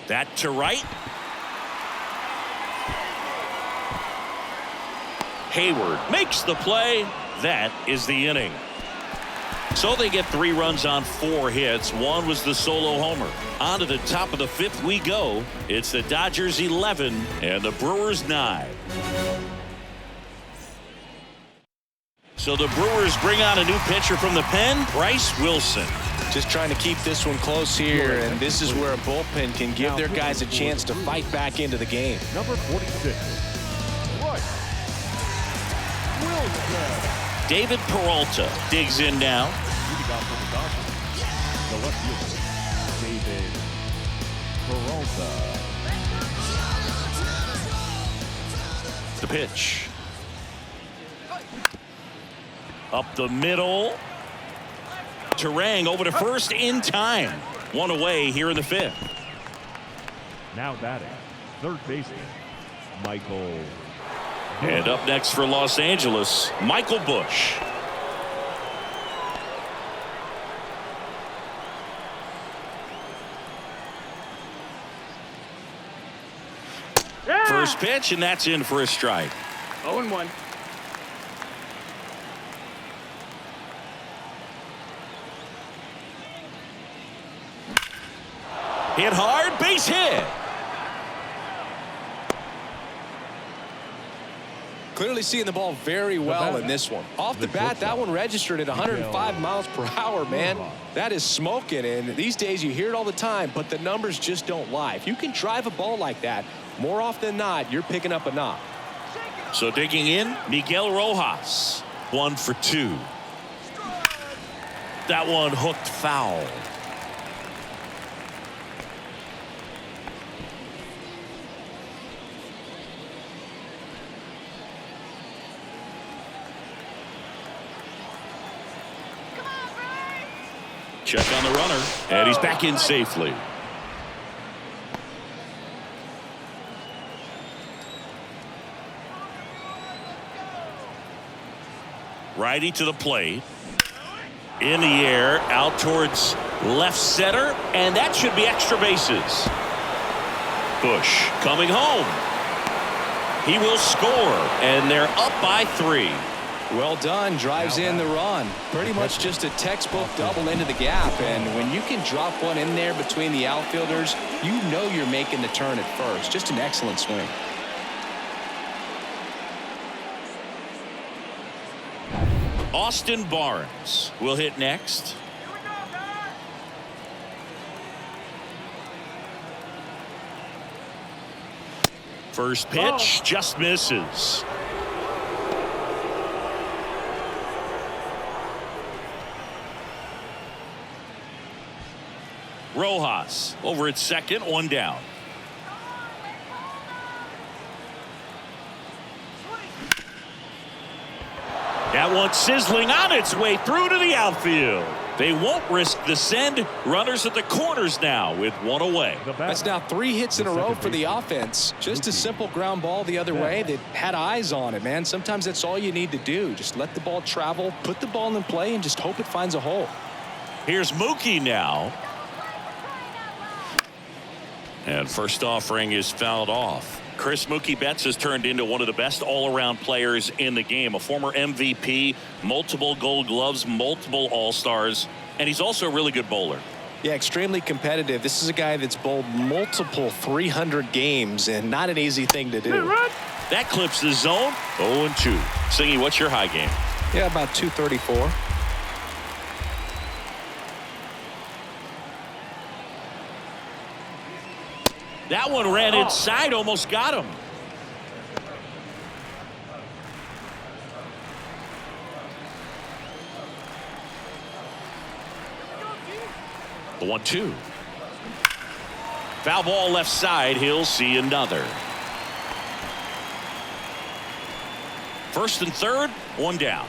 That to right. Hayward makes the play. That is the inning. So they get 3 runs on 4 hits. 1 was the solo homer. On to the top of the 5th we go. It's the Dodgers 11 and the Brewers 9. So the Brewers bring on a new pitcher from the pen, Bryce Wilson. Just trying to keep this one close here, and this is where a bullpen can give their guys a chance to fight back into the game. Number 46. Bryce Wilson. David Peralta digs in now. Leading off for the Dodgers, the left fielder, David Peralta. The pitch. Up the middle. Terang over to first in time. 1 away here in the 5th. Now batting, third baseman, Michael. And up next for Los Angeles, Michael Busch. First pitch, and that's in for a strike. 0-1. Hit hard, base hit. Clearly seeing the ball very well in this one. Off the bat, that one registered at 105 miles per hour, man. That is smoking, and these days you hear it all the time, but the numbers just don't lie. If you can drive a ball like that, more often than not, you're picking up a knock. So digging in, Miguel Rojas. 1 for 2. That one hooked foul. Check on the runner, and he's back in safely. Righty to the plate. In the air, out towards left center, and that should be extra bases. Busch coming home. He will score, and they're up by 3. Well done, drives in the run. Pretty much just a textbook double into the gap, and when you can drop one in there between the outfielders, you know you're making the turn at first. Just an excellent swing. Austin Barnes will hit next. First pitch just misses. Rojas over at second, 1 down. That one sizzling on its way through to the outfield. They won't risk the send. Runners at the corners now with one away. That's now 3 hits in a row for the offense. Just a simple ground ball the other way that had eyes on it, man. Sometimes that's all you need to do. Just let the ball travel, put the ball in play, and just hope it finds a hole. Here's Mookie now. And first offering is fouled off. Chris, Mookie Betts has turned into one of the best all-around players in the game. A former MVP, multiple Gold Gloves, multiple All-Stars, and he's also a really good bowler. Yeah, extremely competitive. This is a guy that's bowled multiple 300 games, and not an easy thing to do. That clips the zone. 0-2. Singy, what's your high game? Yeah, about 234. That one ran inside, almost got him. The 1-2. Foul ball left side. He'll see another. First and third, one down.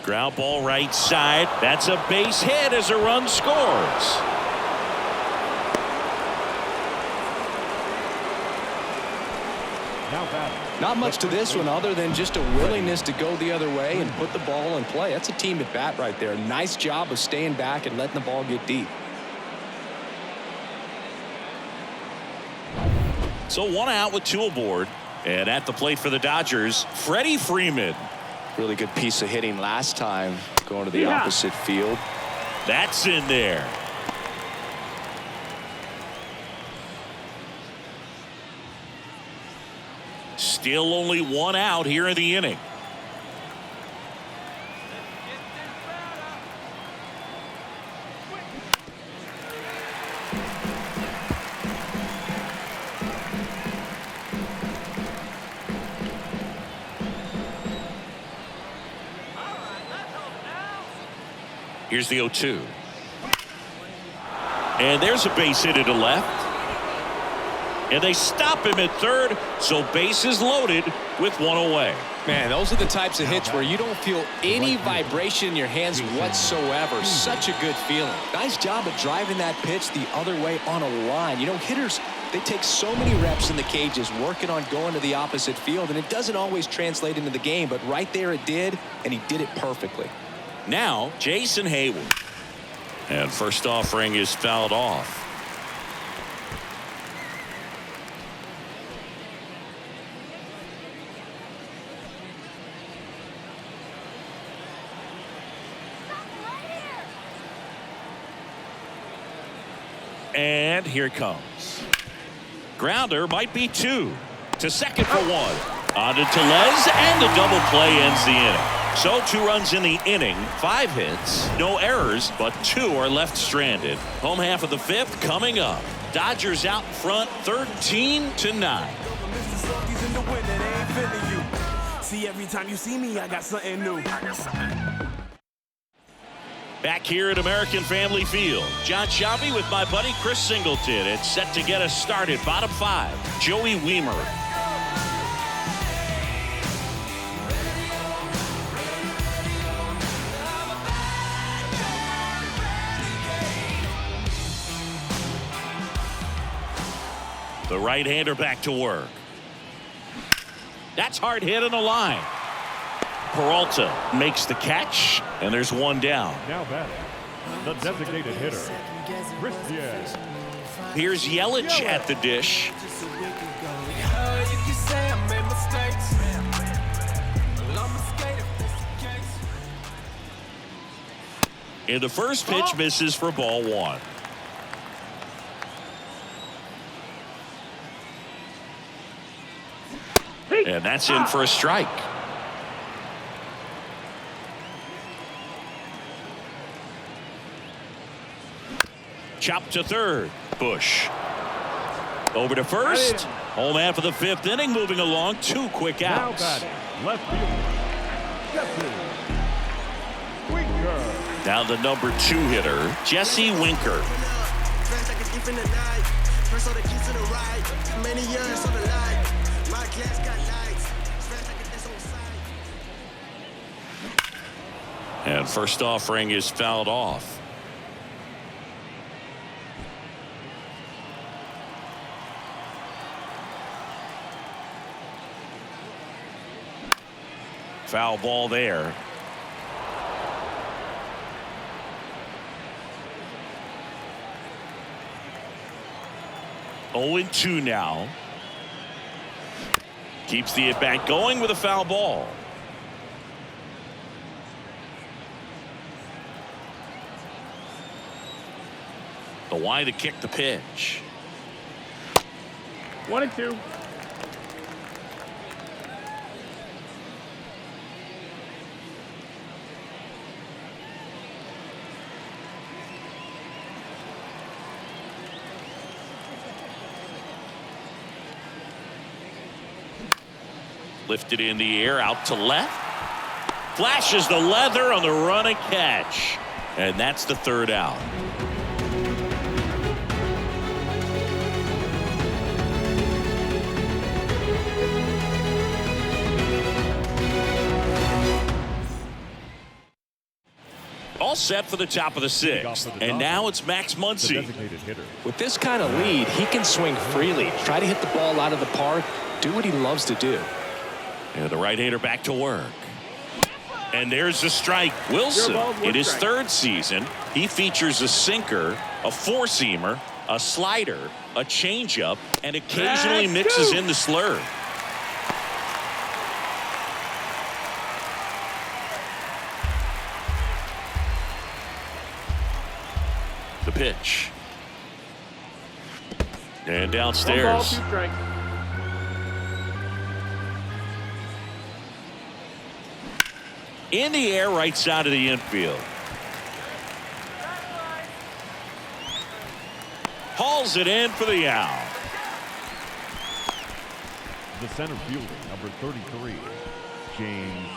Ground ball right side. That's a base hit as a run scores. Not much to this one other than just a willingness to go the other way and put the ball in play. That's a team at bat right there. Nice job of staying back and letting the ball get deep. So 1 out with 2 aboard. And at the plate for the Dodgers, Freddie Freeman. Really good piece of hitting last time, going to the opposite field. That's in there. Still only 1 out here in the inning. Here's the 0-2. And there's a base hit to left. And they stop him at third, so bases loaded with 1 away. Man, those are the types of hits where you don't feel any vibration in your hands whatsoever. Such a good feeling. Nice job of driving that pitch the other way on a line. You know, hitters, they take so many reps in the cages working on going to the opposite field, and it doesn't always translate into the game, but right there it did, and he did it perfectly. Now, Jason Hayward. And first offering is fouled off. And here it comes. Grounder might be 2. To second for 1. On to Tellez, and the double play ends the inning. So 2 runs in the inning, 5 hits, no errors, but 2 are left stranded. Home half of the 5th coming up. Dodgers out front 13-9. See, every time you see me, I got something new. Back here at American Family Field, John Shabby with my buddy Chris Singleton. It's set to get us started. Bottom 5, Joey Weimer. The right-hander back to work. That's hard hit on the line. Peralta makes the catch, and there's 1 down. Now batting, the designated hitter, Christian. Here's Yelich at the dish. And the first pitch misses for ball 1. And that's in for a strike. Chop to third. Bush. Over to first. Home half of the 5th inning, moving along. 2 quick outs. Now batting, left fielder, Jesse Winker. Now the number 2 hitter, Jesse Winker. First on the keys to the right. Many years on the line. My class got lights. Smash like this on sight. And first offering is fouled off. Foul ball there. Oh, 2 now. Keeps the at-bat going with a foul ball. The Y to kick the pitch. 1-2. Lifted in the air, out to left. Flashes the leather on the run and catch. And that's the 3rd out. All set for the top of the 6th. And now it's Max Muncy. With this kind of lead, he can swing freely, try to hit the ball out of the park, do what he loves to do. And the right-hander back to work. And there's the strike. Wilson, in his 3rd season, he features a sinker, a four-seamer, a slider, a changeup, and occasionally mixes in the slurve. The pitch. And downstairs. 1 ball, 2 strikes. In the air, right side of the infield. Hauls it in for the out. The center fielder, number 33, James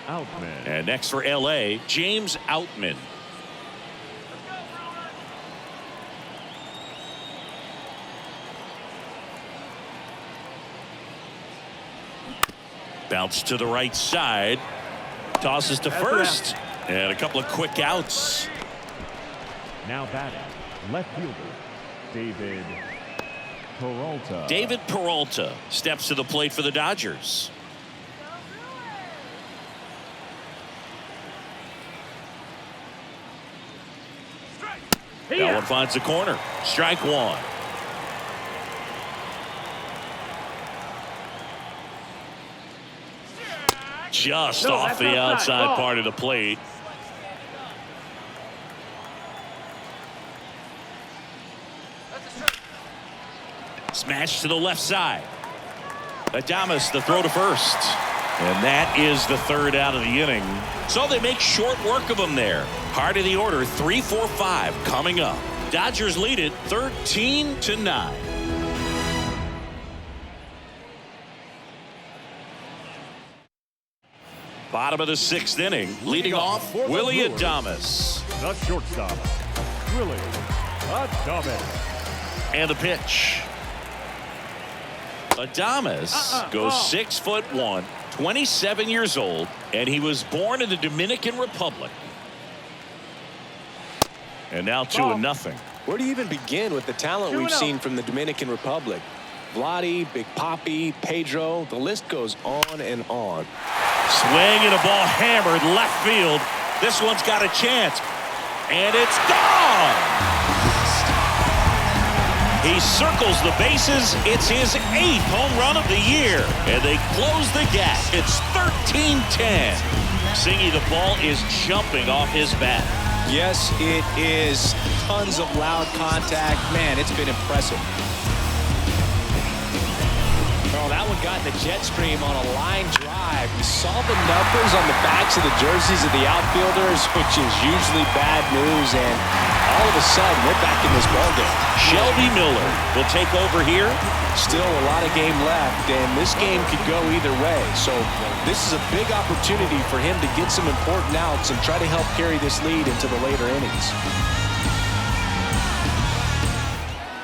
Outman. And next for LA, James Outman. Bounce to the right side. Tosses to first. And a couple of quick outs. Now batting, left fielder, David Peralta. David Peralta steps to the plate for the Dodgers. That one finds the corner. Strike 1. Just off the outside part of the plate. Smash to the left side. Adames the throw to first. And that is the 3rd out of the inning. So they make short work of him there. Heart of the order, 3-4-5 coming up. Dodgers lead it 13-9. Bottom of the 6th inning, leading off Willie Adames. The shortstop, Willie Adames. And the pitch. Adames goes 6'1", 27 years old, and he was born in the Dominican Republic. And now 2-0. Where do you even begin with the talent we've seen from the Dominican Republic? Vladdy, Big Papi, Pedro, the list goes on and on. Swing and a ball hammered left field. This one's got a chance. And it's gone. He circles the bases. It's his 8th home run of the year. And they close the gap. It's 13-10. Singy, the ball is jumping off his bat. Yes, it is. Tons of loud contact. Man, it's been impressive. Oh, that one got in the jet stream on a line drive. We saw the numbers on the backs of the jerseys of the outfielders, which is usually bad news, and all of a sudden, we're back in this ballgame. Shelby Miller will take over here. Still a lot of game left, and this game could go either way. So this is a big opportunity for him to get some important outs and try to help carry this lead into the later innings.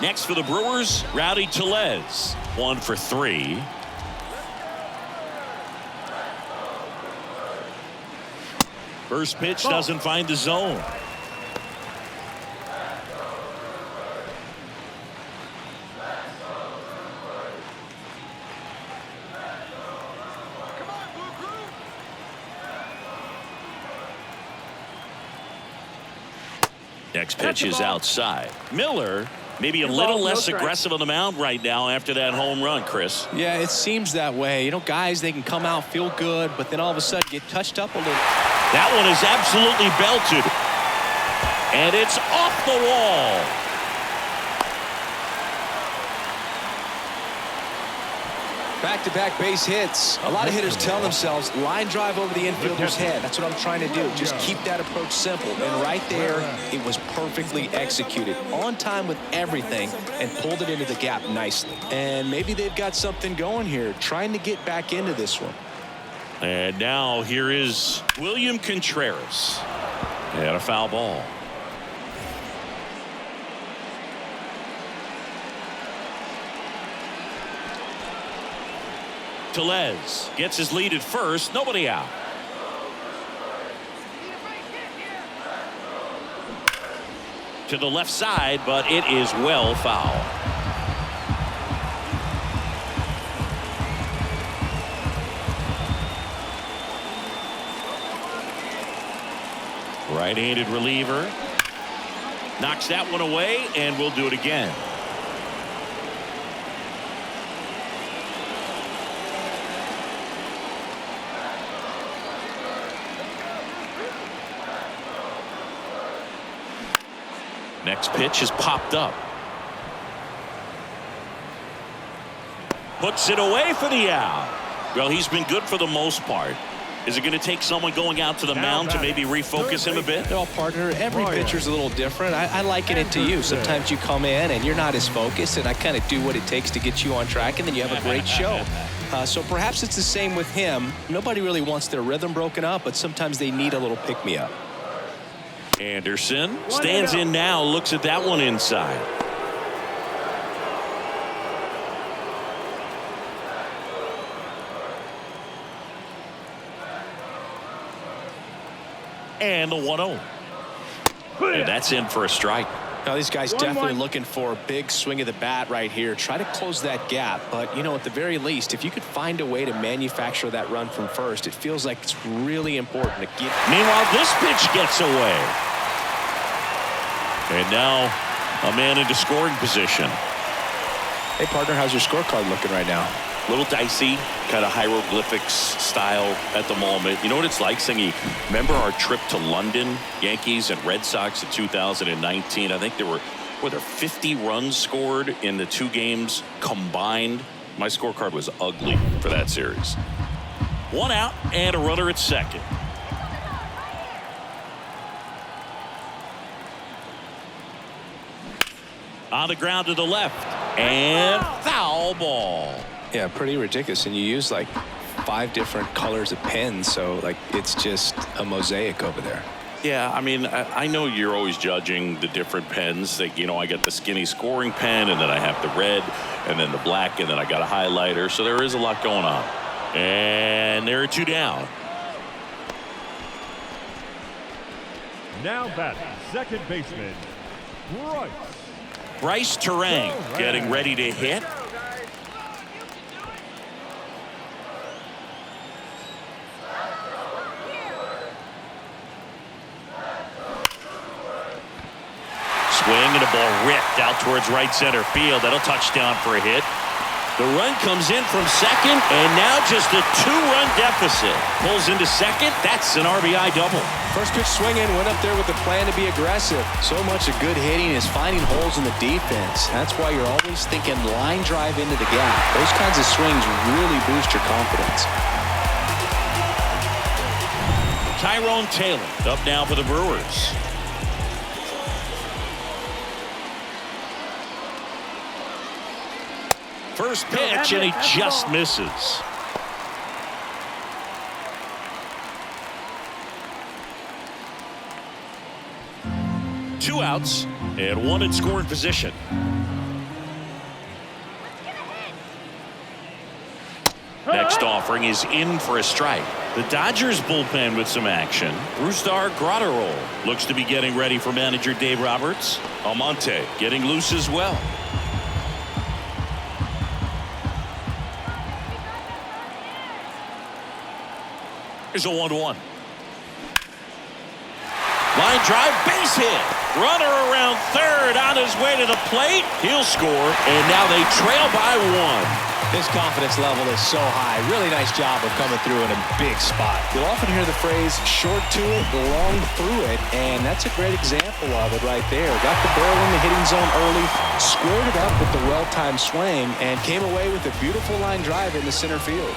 Next for the Brewers, Rowdy Tellez. 1 for 3. First pitch doesn't find the zone. Next pitch is outside. Miller maybe a little less aggressive on the mound right now after that home run, Chris. Yeah, it seems that way. You know, guys, they can come out, feel good, but then all of a sudden get touched up a little. That one is absolutely belted. And it's off the wall. Back-to-back base hits. A lot of hitters tell themselves, line drive over the infielder's head. That's what I'm trying to do. Just keep that approach simple. And right there, it was perfectly executed. On time with everything and pulled it into the gap nicely. And maybe they've got something going here, trying to get back into this one. And now here is William Contreras. And a foul ball. Tellez gets his lead at first. Nobody out. To the left side, but it is well foul. Right-handed reliever. Knocks that one away, and we'll do it again. Next pitch is popped up. Puts it away for the out. Well, he's been good for the most part. Is it going to take someone going out to the mound to maybe refocus him a bit? No, partner, every pitcher's a little different. I liken it to you. Sometimes you come in and you're not as focused, and I kind of do what it takes to get you on track, and then you have a great show. So perhaps it's the same with him. Nobody really wants their rhythm broken up, but sometimes they need a little pick-me-up. Anderson stands in now, looks at that one inside. And the 1-0. And that's in for a strike. Now, these guys definitely looking for a big swing of the bat right here. Try to close that gap. But, you know, at the very least, if you could find a way to manufacture that run from first, it feels like it's really important to get. Meanwhile, this pitch gets away. And now a man into scoring position. Hey, partner, how's your scorecard looking right now? A little dicey, kind of hieroglyphics style at the moment. You know what it's like, Singy? Remember our trip to London, Yankees and Red Sox in 2019? I think there were 50 runs scored in the 2 games combined. My scorecard was ugly for that series. 1 out and a runner at second. On the ground to the left, and foul ball. Yeah, pretty ridiculous. And you use like 5 different colors of pens, so like it's just a mosaic over there. Yeah, I mean, I know you're always judging the different pens. Like, you know, I got the skinny scoring pen, and then I have the red, and then the black, and then I got a highlighter. So there is a lot going on. And there are 2 down. Now batting, second baseman, Bryce Terang getting ready to hit. Swing and a ball ripped out towards right center field. That'll touchdown for a hit. The run comes in from second, and now just a 2-run deficit. Pulls into second. That's an RBI double. First pitch swinging, went up there with a plan to be aggressive. So much of good hitting is finding holes in the defense. That's why you're always thinking line drive into the gap. Those kinds of swings really boost your confidence. Tyrone Taylor up now for the Brewers. First pitch, and he just misses. Two outs and 1 in scoring position. offering is in for a strike. The Dodgers bullpen with some action. Brusdar Graterol looks to be getting ready for manager Dave Roberts. Almonte getting loose as well. Here's a 1-1. Line drive, base hit. Runner around third on his way to the plate. He'll score, and now they trail by 1. His confidence level is so high. Really nice job of coming through in a big spot. You'll often hear the phrase short to it, long through it, and that's a great example of it right there. Got the ball in the hitting zone early, squared it up with the well-timed swing, and came away with a beautiful line drive in the center field.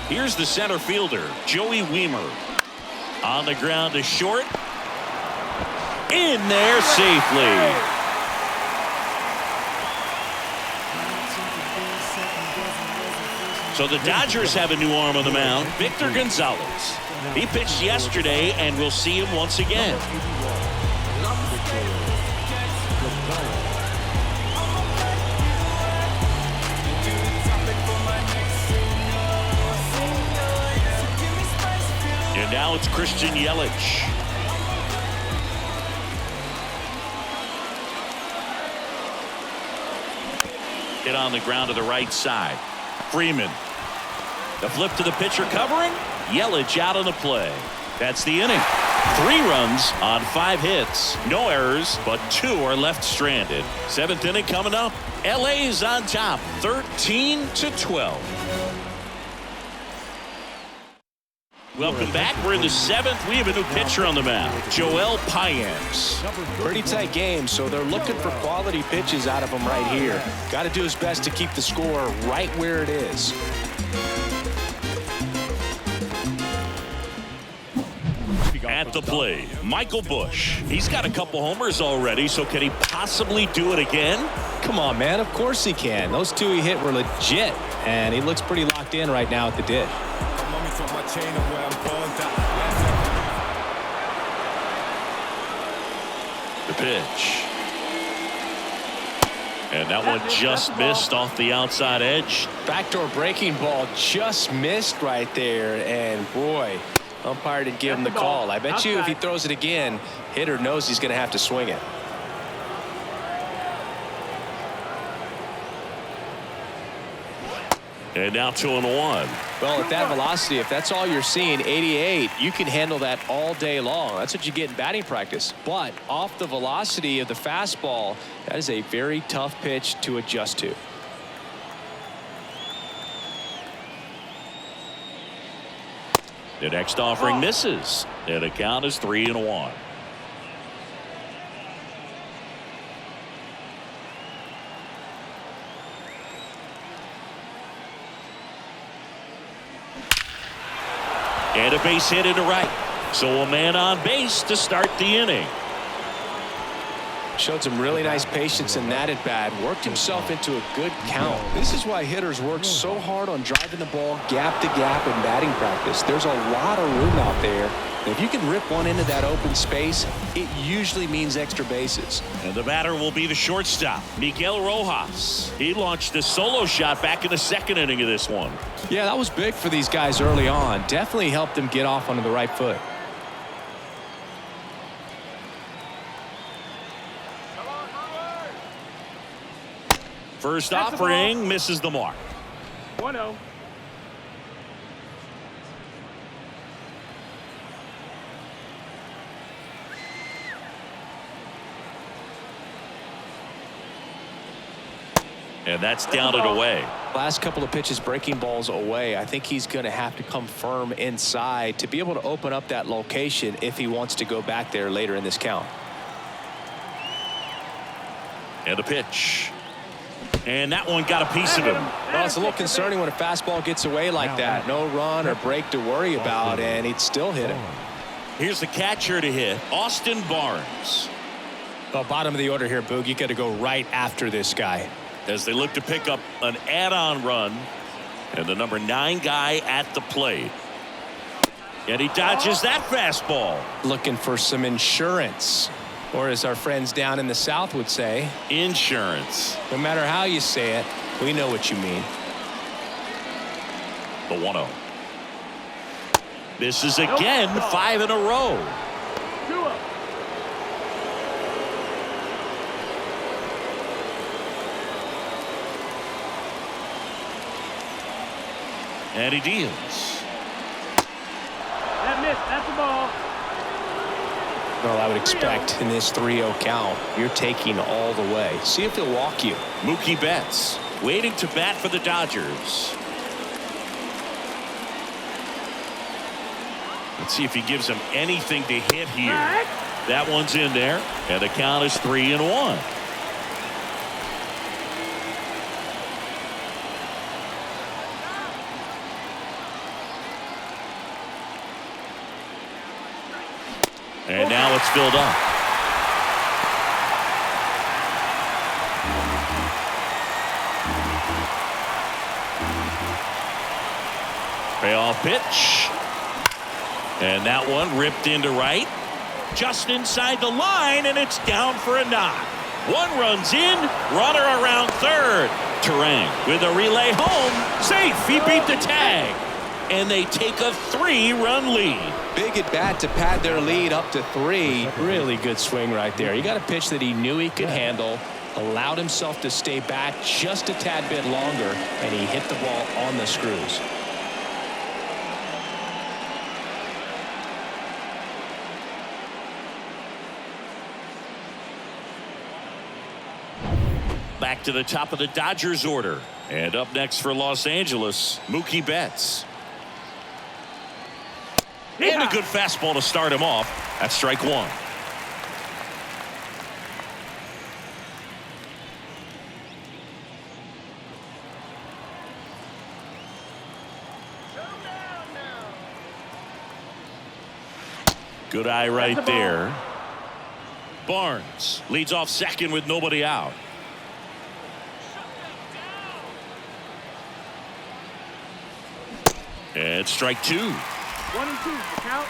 Here's the center fielder, Joey Wiemer. On the ground to short. In there safely. So the Dodgers have a new arm on the mound, Victor Gonzalez. He pitched yesterday, and we'll see him once again. And now it's Christian Yelich. Hit on the ground to the right side. Freeman. The flip to the pitcher covering. Yelich out on the play. That's the inning. 3 runs on 5 hits. No errors, but 2 are left stranded. 7th inning coming up. LA's on top, 13-12. Welcome back. We're in the 7th. We have a new pitcher on the mound, Joel Payamps. Pretty tight game, so they're looking for quality pitches out of him right here. Got to do his best to keep the score right where it is. At the plate, Michael Busch. He's got a couple homers already, so can he possibly do it again? Come on, man. Of course he can. Those 2 he hit were legit, and he looks pretty locked in right now at the dish. The pitch. And that one just missed off the outside edge. Backdoor breaking ball just missed right there, and boy, umpire didn't give him the call. I bet you if he throws it again, hitter knows he's going to have to swing it. And now 2-1. Well, at that velocity, if that's all you're seeing, 88, you can handle that all day long. That's what you get in batting practice. But off the velocity of the fastball, that is a very tough pitch to adjust to. The next offering misses, and the count is 3-1. And a base hit into right. So a man on base to start the inning. Showed some really nice patience in that at bat. Worked himself into a good count. This is why hitters work so hard on driving the ball gap to gap in batting practice. There's a lot of room out there. And if you can rip one into that open space, it usually means extra bases. And the batter will be the shortstop, Miguel Rojas. He launched a solo shot back in the 2nd inning of this one. Yeah, that was big for these guys early on. Definitely helped them get off onto the right foot. First offering misses the mark. 1-0. And that's down and away. Last couple of pitches breaking balls away. I think he's going to have to come firm inside to be able to open up that location if he wants to go back there later in this count. And a pitch. And that one got a piece of him. Well, it's a little concerning when a fastball gets away like that. No run or break to worry about, and he'd still hit him. Here's the catcher to hit, Austin Barnes. Well, bottom of the order here, Boog. You got to go right after this guy. As they look to pick up an add-on run. And the number 9 guy at the plate. And he dodges that fastball. Looking for some insurance. Or as our friends down in the South would say, insurance. No matter how you say it, we know what you mean. The 1-0. Misses again, 5 in a row. 2-0. And he deals. That missed. That's the ball. Well, I would expect in this 3-0 count, you're taking all the way. See if he'll walk you. Mookie Betts waiting to bat for the Dodgers. Let's see if he gives him anything to hit here. That one's in there, and the count is 3-1. And now it's filled up. Payoff pitch. And that one ripped into right. Just inside the line, and it's down for a knock. One runs in, runner around third. Terang with a relay home. Safe, he beat the tag. And they take a 3-run lead. Big at bat to pad their lead up to 3. Really good swing right there. He got a pitch that he knew he could handle, allowed himself to stay back just a tad bit longer, and he hit the ball on the screws. Back to the top of the Dodgers order. And up next for Los Angeles, Mookie Betts. And a good fastball to start him off. That's strike one. Good eye right there. Barnes leads off second with nobody out. And strike two. 1 and 2. The count.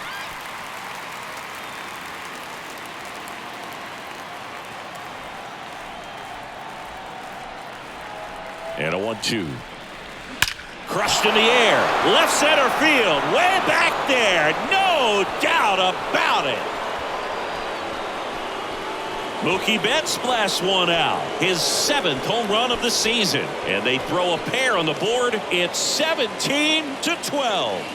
And a 1-2. Crushed in the air. Left center field. Way back there. No doubt about it. Mookie Betts blasts one out. His 7th home run of the season. And they throw a pair on the board. It's 17-12.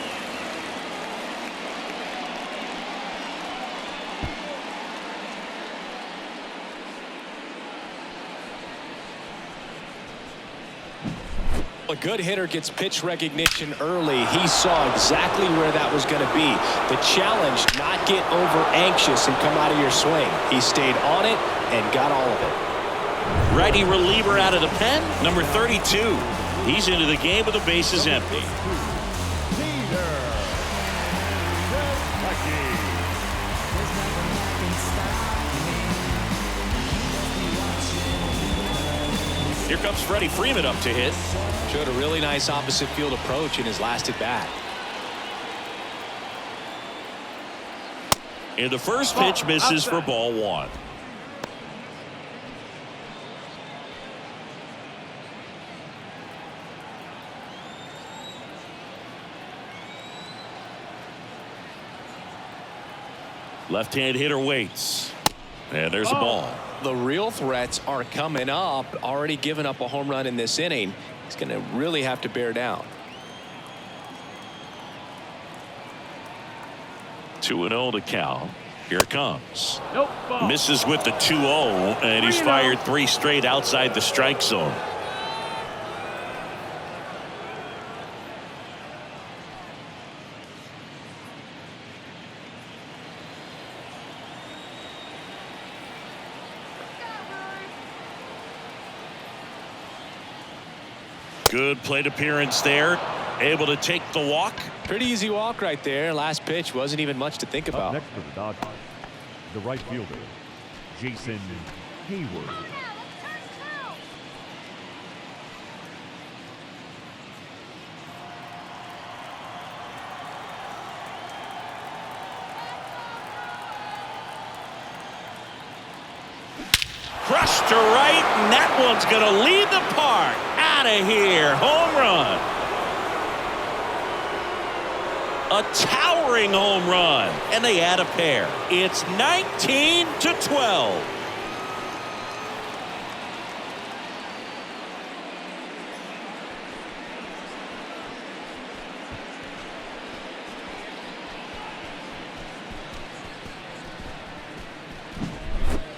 A good hitter gets pitch recognition early. He saw exactly where that was going to be. The challenge, not get over anxious and come out of your swing. He stayed on it and got all of it. Righty reliever out of the pen, number 32. He's into the game with the bases empty. Here comes Freddy Freeman up to hit. Showed a really nice opposite field approach in his last at bat. And the first pitch misses for ball one. Left-hand hitter waits. And there's a ball. The real threats are coming up. Already given up a home run in this inning. He's going to really have to bear down. 2-0 to count. Here it comes. Nope. Ball. Misses with the 2-0, and he's fired 3 straight outside the strike zone. Good plate appearance there. Able to take the walk. Pretty easy walk right there. Last pitch wasn't even much to think Up about. next for the Dodgers, the right fielder, Jason Hayward. Crushed to right, and that one's going to lead the park. Out of here. Home run. A towering home run, and they add a pair. It's 19-12.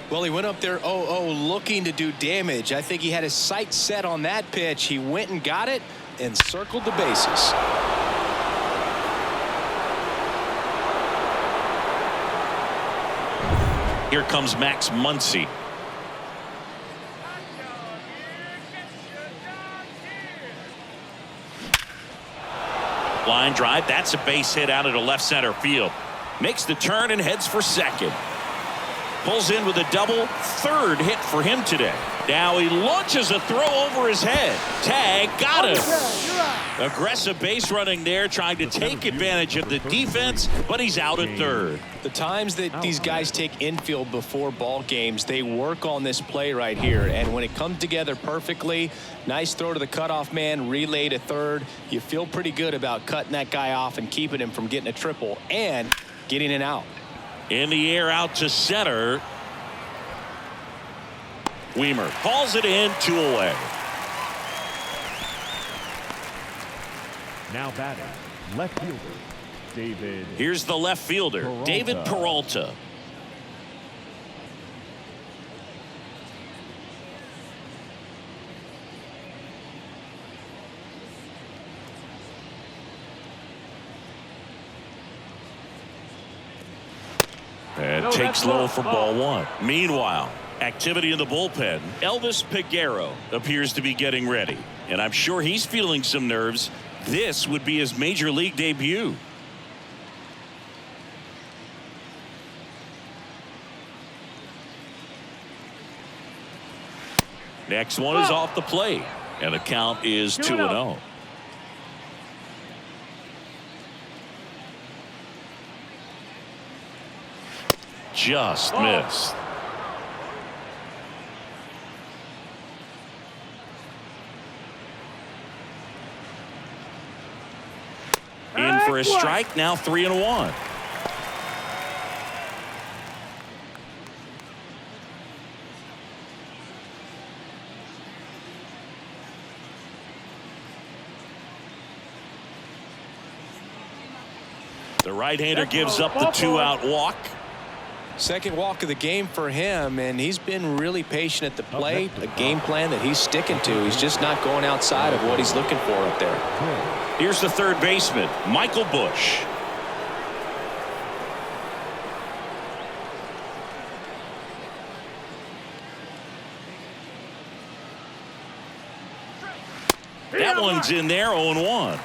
Well, he went up there 0-0 looking to do damage. I think he had his sights set on that pitch. He went and got it and circled the bases. Here comes Max Muncy. Line drive. That's a base hit out into left center field. Makes the turn and heads for second. Pulls in with a double. Third hit for him today. Now he launches a throw over his head. Tag, got him. Aggressive base running there, trying to take advantage of the defense, but he's out at third. The times that these guys take infield before ball games, they work on this play right here. And when it comes together perfectly, nice throw to the cutoff man, relay to third. You feel pretty good about cutting that guy off and keeping him from getting a triple and getting it out. In the air out to center. Weimer hauls it in, 2 away. Now batting, left fielder, David. Here's the left fielder, Peralta. David Peralta. And takes low for ball 1. Meanwhile, activity in the bullpen. Elvis Peguero appears to be getting ready, and I'm sure he's feeling some nerves. This would be his major league debut. Next one is off the plate, and the count is 2-0. Just missed. In for a strike, now 3-1. The right-hander gives up the 2-out walk. Second walk of the game for him, and he's been really patient at the plate. A game plan that he's sticking to. He's just not going outside of what he's looking for up there. Here's the third baseman, Michael Bush. That one's in there, 0-1.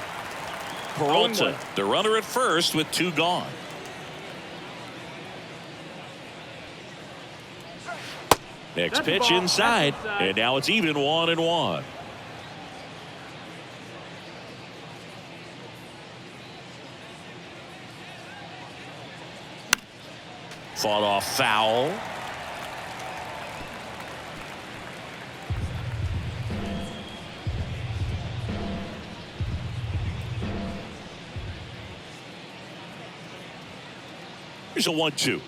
Peralta, the runner at first with 2 gone. Next pitch inside, and now it's even 1-1. Fought off foul. Here's a 1-2.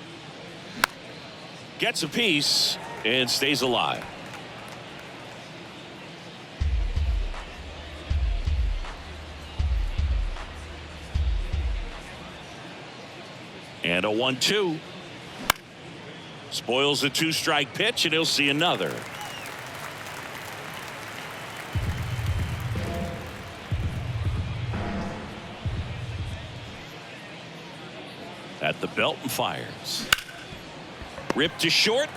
Gets a piece and stays alive. And a 1-2. Spoils the 2-strike pitch, and he'll see another. At the belt and fires. Ripped to short.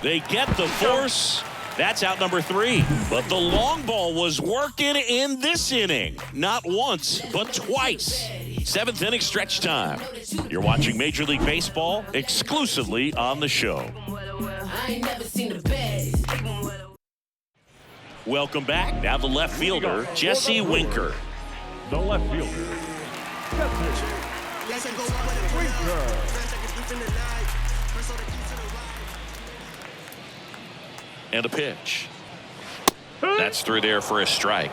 They get the force. That's out number 3. But the long ball was working in this inning. Not once, but twice. 7th inning stretch time. You're watching Major League Baseball exclusively on the show. Welcome back. Now the left fielder, Jesse Winker. The left fielder, Jesse Winker. And a pitch. That's through there for a strike.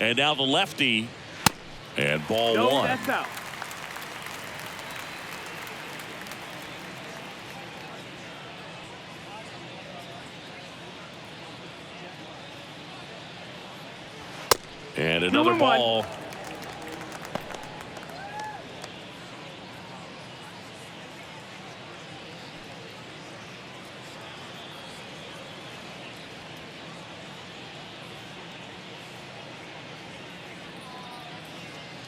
And now the lefty. And ball No, one. that's out. And another ball.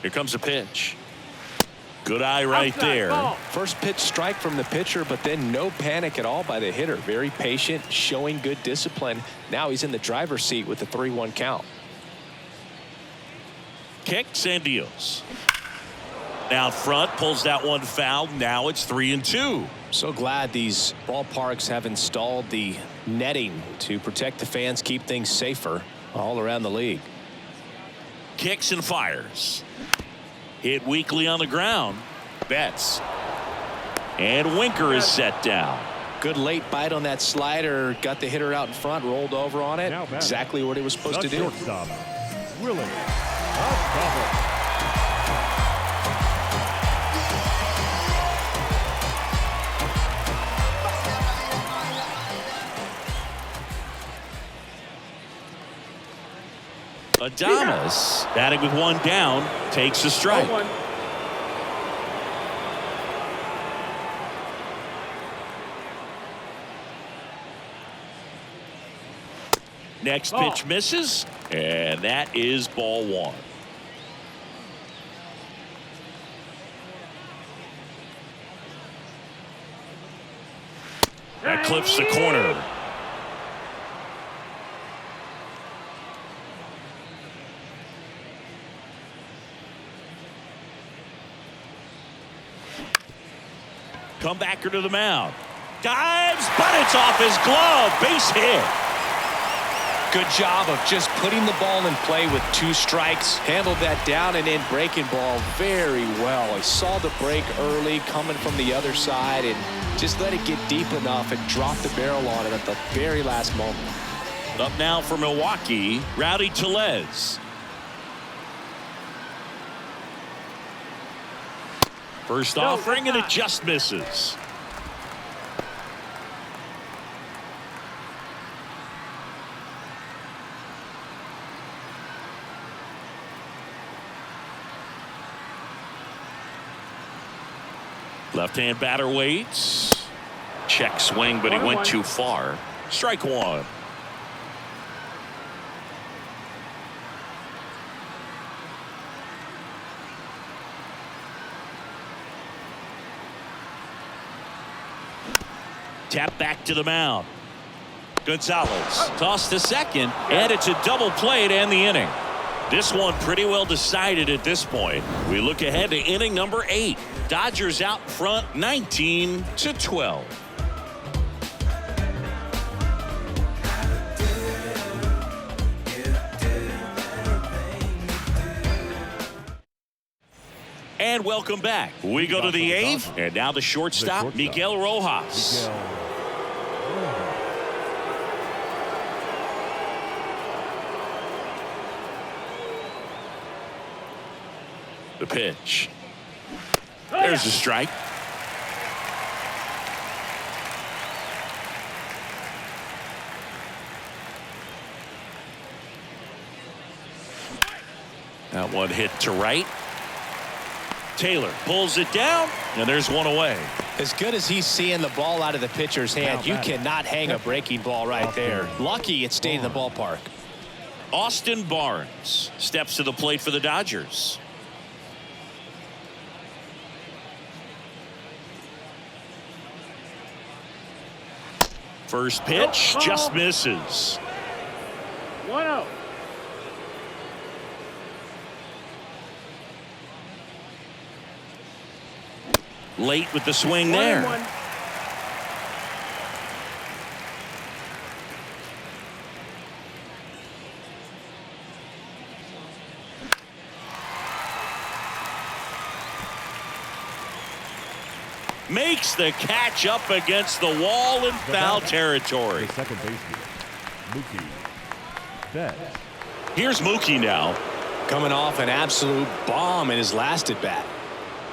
Here comes a pitch. Good eye right Outside, there. ball. First pitch strike from the pitcher, but then no panic at all by the hitter. Very patient, showing good discipline. Now he's in the driver's seat with the 3-1 count. Kicks and deals. Out front, pulls that one foul. Now it's 3-2. So glad these ballparks have installed the netting to protect the fans, keep things safer all around the league. Kicks and fires. Hit weakly on the ground. Betts. And Winker is set down. Good late bite on that slider. Got the hitter out in front, rolled over on it. Now batting. Exactly what he was supposed The to do. shortstop, Willie Acosta. Adames, batting with one down, takes a strike. Ball one. Next Ball. pitch misses, and that is ball one. That clips the corner. Comebacker to the mound. Dives, but it's off his glove. Base hit. Good job of just putting the ball in play with 2 strikes. Handled that down and in breaking ball very well. He saw the break early coming from the other side and just let it get deep enough and drop the barrel on it at the very last moment. Up now for Milwaukee, Rowdy Tellez. First offering, and it just misses. Left-hand batter waits. Check swing, but he went too far. Strike one. Tap back to the mound. Gonsolin tossed to second, and it's a double play to end the inning. This one pretty well decided at this point. We look ahead to inning number 8. Dodgers out front 19-12. And welcome back. We go to the 8th, and now the shortstop, Miguel Rojas. The pitch. There's the strike. That one hit to right. Taylor pulls it down, and there's one away. As good as he's seeing the ball out of the pitcher's hand, you cannot hang a breaking ball right there. Lucky it stayed in the ballpark. Austin Barnes steps to the plate for the Dodgers. First pitch just misses. 1-0. Late with the swing there. 1-1. Makes the catch up against the wall in foul territory. The second baseman, Mookie Betts. Here's Mookie now. Coming off an absolute bomb in his last at bat.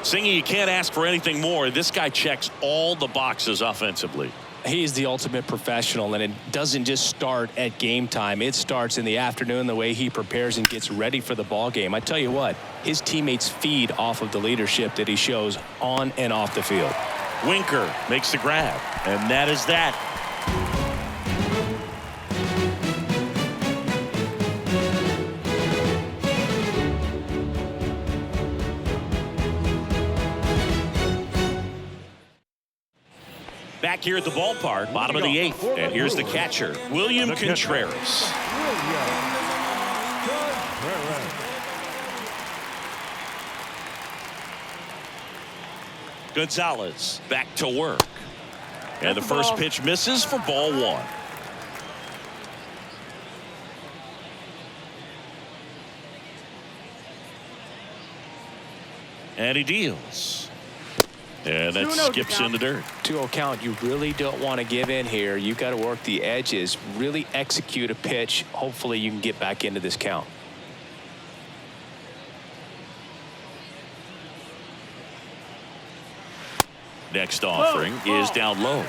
Singy, you can't ask for anything more. This guy checks all the boxes offensively. He's the ultimate professional, and it doesn't just start at game time. It starts in the afternoon, the way he prepares and gets ready for the ball game. I tell you what, his teammates feed off of the leadership that he shows on and off the field. Winker makes the grab, and that is that. Back here at the ballpark, bottom of the 8th, and here's the catcher, William Contreras. Gonzalez back to work, and the first pitch misses for ball 1. And he deals. And that skips in the dirt. 2-0 count. You really don't want to give in here. You've got to work the edges, really execute a pitch. Hopefully you can get back into this count. Next offering is down low.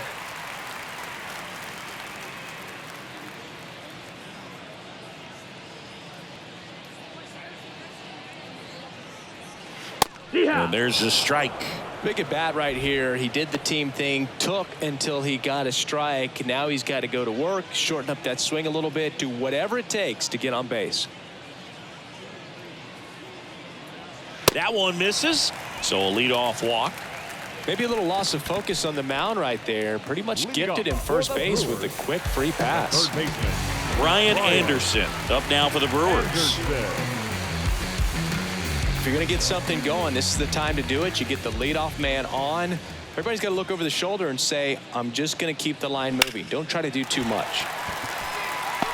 And there's a strike. Big at bat right here. He did the team thing, took until he got a strike. Now he's got to go to work, shorten up that swing a little bit, do whatever it takes to get on base. That one misses, so a leadoff walk. Maybe a little loss of focus on the mound right there. Pretty much gifted in first base with a quick free pass. Brian Anderson up now for the Brewers. If you're going to get something going, this is the time to do it. You get the leadoff man on. Everybody's got to look over the shoulder and say, I'm just going to keep the line moving. Don't try to do too much.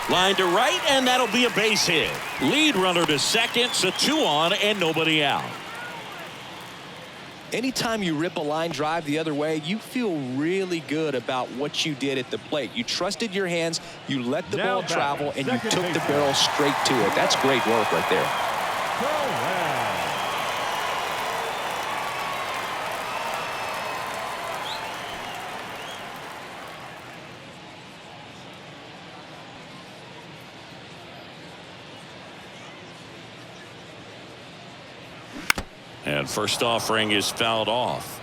Line to right, and that'll be a base hit. Lead runner to second, so 2 on and nobody out. Anytime you rip a line drive the other way, you feel really good about what you did at the plate. You trusted your hands, you let the ball travel, and you took the barrel straight to it. That's great work right there. And first offering is fouled off.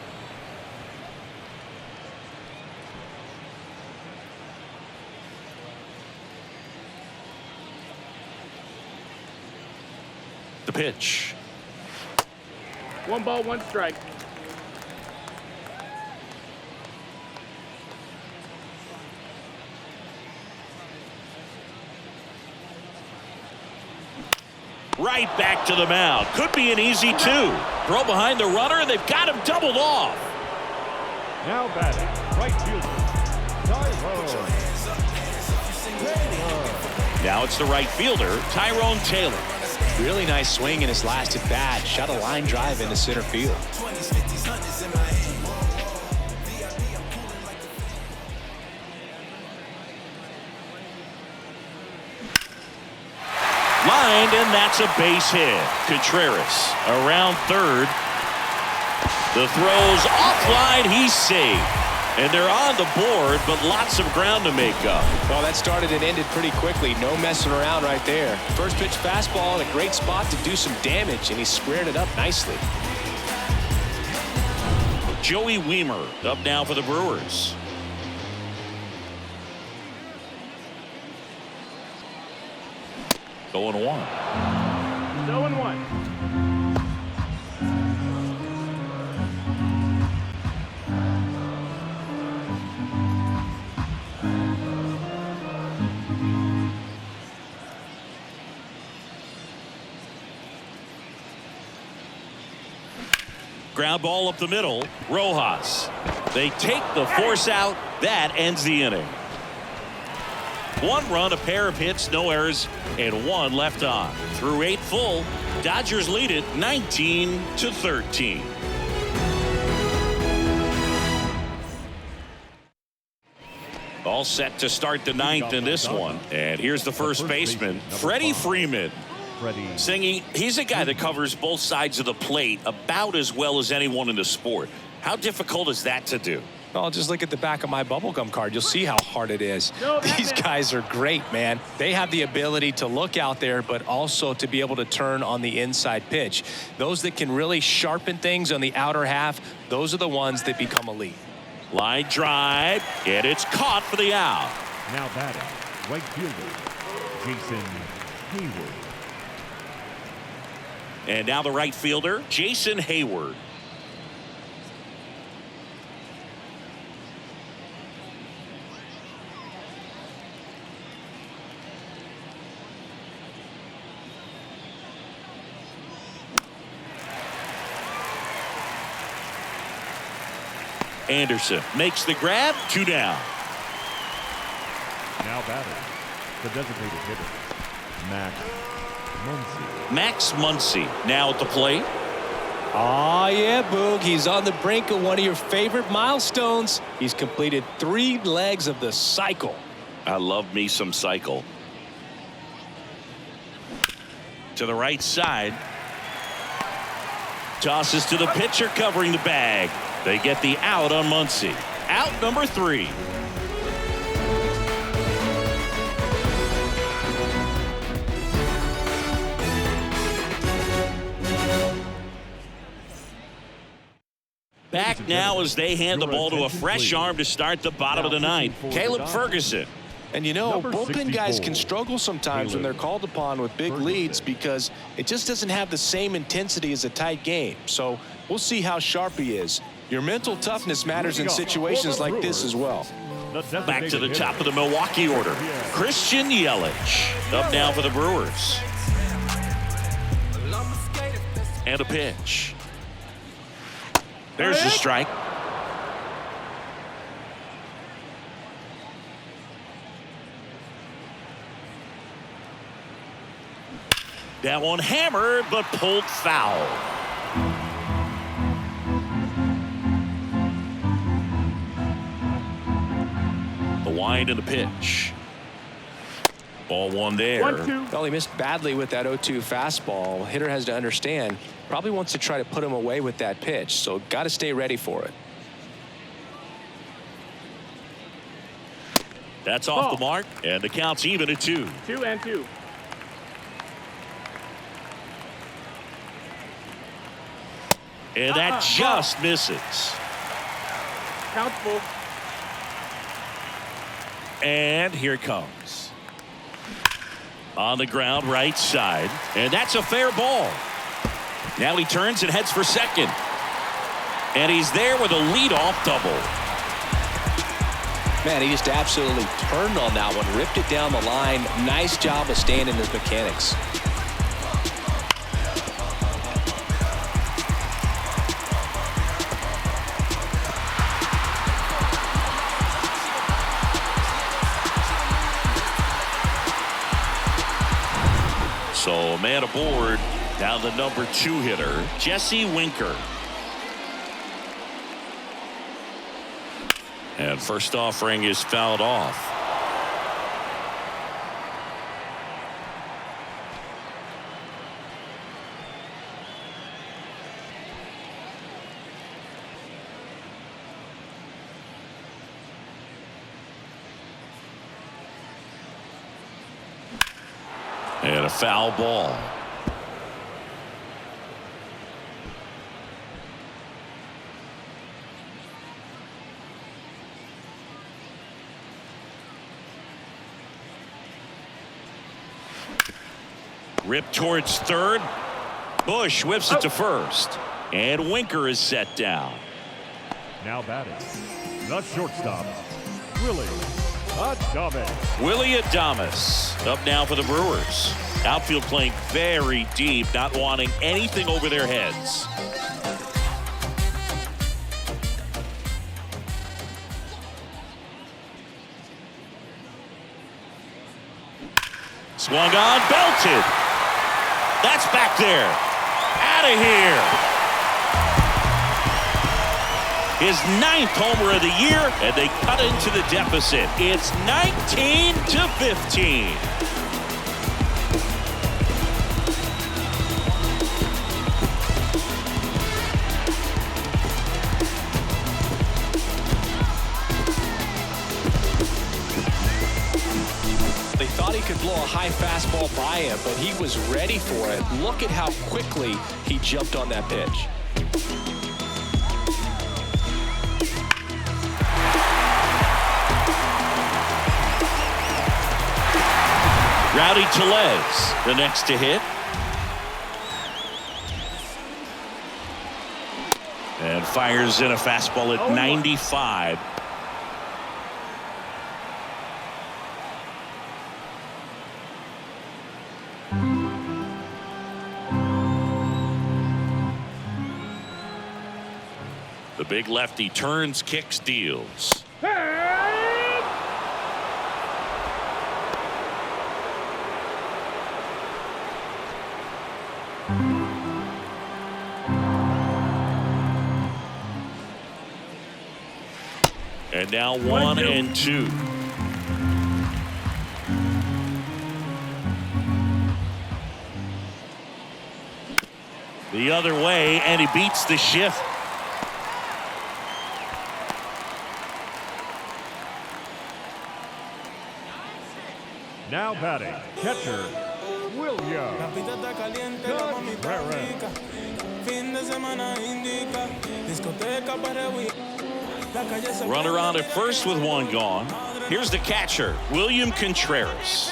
The pitch. 1 ball, 1 strike. Right back to the mound. Could be an easy 2. Throw behind the runner, and they've got him doubled off. Now batting, right fielder, Tyrone. Now it's the right fielder, Tyrone Taylor. Really nice swing in his last at bat. Shot a line drive into center field. Lined, and that's a base hit. Contreras around third. The throw's offline. He's safe. And they're on the board, but lots of ground to make up. Well, that started and ended pretty quickly. No messing around right there. First pitch fastball in a great spot to do some damage, and he squared it up nicely. Joey Weimer up now for the Brewers. Going 1. 0-1. Ground ball up the middle. Rojas. They take the force out. That ends the inning. 1 run, a pair of hits, no errors, and 1 left on. Through 8 full, Dodgers lead it 19-13. All set to start the 9th in this one. And here's the first baseman, Freddie Freeman. Freddy. Singy, he's a guy that covers both sides of the plate about as well as anyone in the sport. How difficult is that to do? Well, just look at the back of my bubblegum card. You'll see how hard it is. These guys are great, man. They have the ability to look out there, but also to be able to turn on the inside pitch. Those that can really sharpen things on the outer half, those are the ones that become elite. Line drive, and it's caught for the out. Now batting, right fielder, Jason Hayward. And now the right fielder, Jason Hayward. Anderson makes the grab, 2 down. Now batting, the designated hitter, Max Muncy. Max Muncy now at the plate. Oh, yeah, Boog. He's on the brink of one of your favorite milestones. He's completed 3 legs of the cycle. I love me some cycle. To the right side. Tosses to the pitcher covering the bag. They get the out on Muncy. Out number 3. Back now as they hand the ball to a fresh arm to start the bottom of the 9th. Caleb Ferguson. And you know, Number bullpen guys 64. can struggle sometimes when they're called upon with big leads because it just doesn't have the same intensity as a tight game. So we'll see how sharp he is. Your mental toughness matters in situations like this as well. Back to the top of the Milwaukee order. Christian Yelich up now for the Brewers. And a pitch. There's the strike. That one hammered but pulled foul. The wind and the pitch. Ball 1 there. 1-2. Well, he missed badly with that 0-2 fastball. Hitter has to understand, probably wants to try to put him away with that pitch, so got to stay ready for it. That's off the mark, and the count's even at 2. 2-2. And that just misses. Count full. And here it comes. On the ground, right side. And that's a fair ball. Now he turns and heads for second. And he's there with a leadoff double. Man, he just absolutely turned on that one, ripped it down the line. Nice job of staying in his mechanics. So a man aboard. Now the number 2 hitter, Jesse Winker. And first offering is fouled off. And a foul ball. Rip towards third. Bush whips it to first. And Winker is set down. Now batting, the shortstop, Willie Adames. Willie Adames up now for the Brewers. Outfield playing very deep, not wanting anything over their heads. Swung on, belted. That's back there. Out of here. His 9th homer of the year, and they cut into the deficit. It's 19-15. blow a high fastball by him, but he was ready for it. Look at how quickly he jumped on that pitch. Rowdy Tellez, the next to hit. And fires in a fastball at 95. The big lefty turns, kicks, deals. And now 1-2. The other way, and he beats the shift. Now batting, catcher, William Contreras. Runner on at first with one gone. Here's the catcher, William Contreras.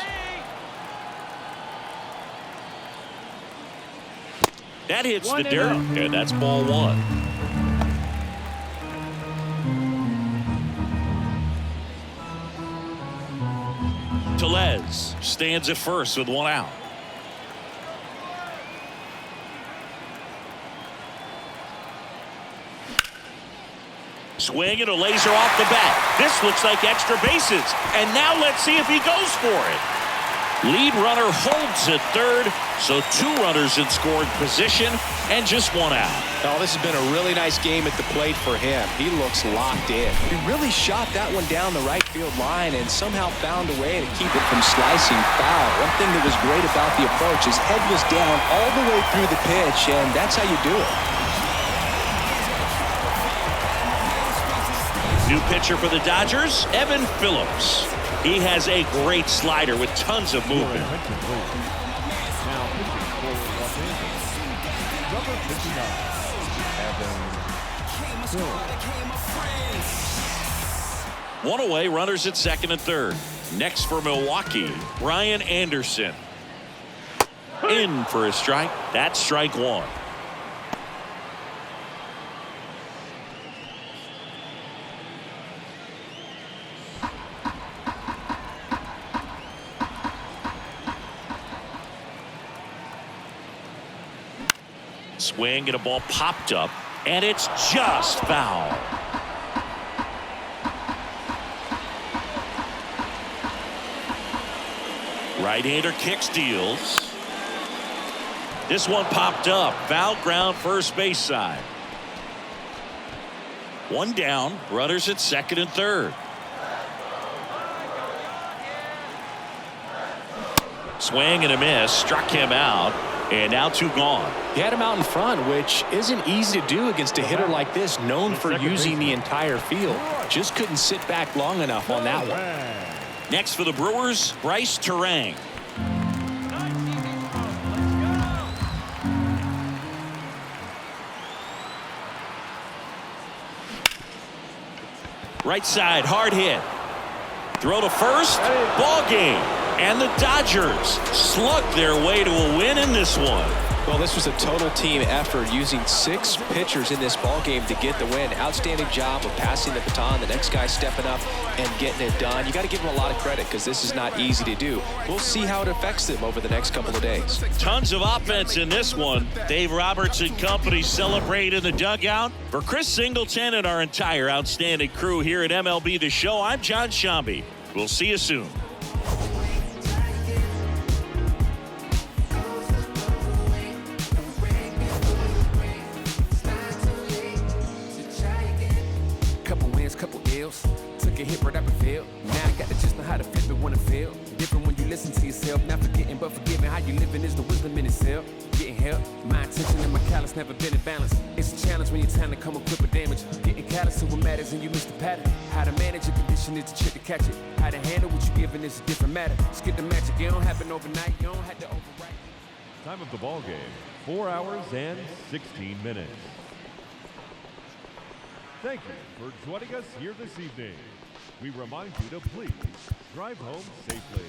That hits the dirt, and that's ball one. Tellez stands at first with one out. Swing and a laser off the bat. This looks like extra bases. And now let's see if he goes for it. Lead runner holds at third, so two runners in scoring position and just one out. Oh, this has been a really nice game at the plate for him. He looks locked in. He really shot that one down the right field line and somehow found a way to keep it from slicing foul. One thing that was great about the approach, his head was down all the way through the pitch, and that's how you do it. New pitcher for the Dodgers, Evan Phillips. He has a great slider with tons of movement. Now pitching for Los Angeles, number 59, Evan Phillips. One away, runners at second and third. Next for Milwaukee, Brian Anderson. In for a strike. That's strike one. Swing and a ball popped up, and it's just foul. Right-hander kicks, deals. This one popped up, foul ground, first base side. One down, runners at second and third. Swing and a miss, struck him out. And now two gone. He had him out in front, which isn't easy to do against a hitter like this, known for using the entire field. Just couldn't sit back long enough on that one. Next for the Brewers, Bryce Terang. Right side, hard hit. Throw to first, ball game. And the Dodgers slug their way to a win in this one. Well, this was a total team effort, using 6 pitchers in this ball game to get the win. Outstanding job of passing the baton, the next guy stepping up and getting it done. You got to give them a lot of credit because this is not easy to do. We'll see how it affects them over the next couple of days. Tons of offense in this one. Dave Roberts and company celebrate in the dugout. For Chris Singleton and our entire outstanding crew here at MLB The Show, I'm John Shambi. We'll see you soon. Took a hit right up and failed. Now I got to just know how to flip it when it failed. Different when you listen to yourself, not forgetting but forgiving. How you living is the wisdom in itself. Getting help, my attention and my callous never been in balance. It's a challenge when you're trying to come equipped with damage. Getting callous to what matters and you miss the pattern. How to manage your condition is the trick to catch it. How to handle what you're given is a different matter. Skip the magic, it don't happen overnight. You don't have to overwrite. Time of the ball game, 4 hours and 16 minutes. Thank you for joining us here this evening. We remind you to please drive home safely.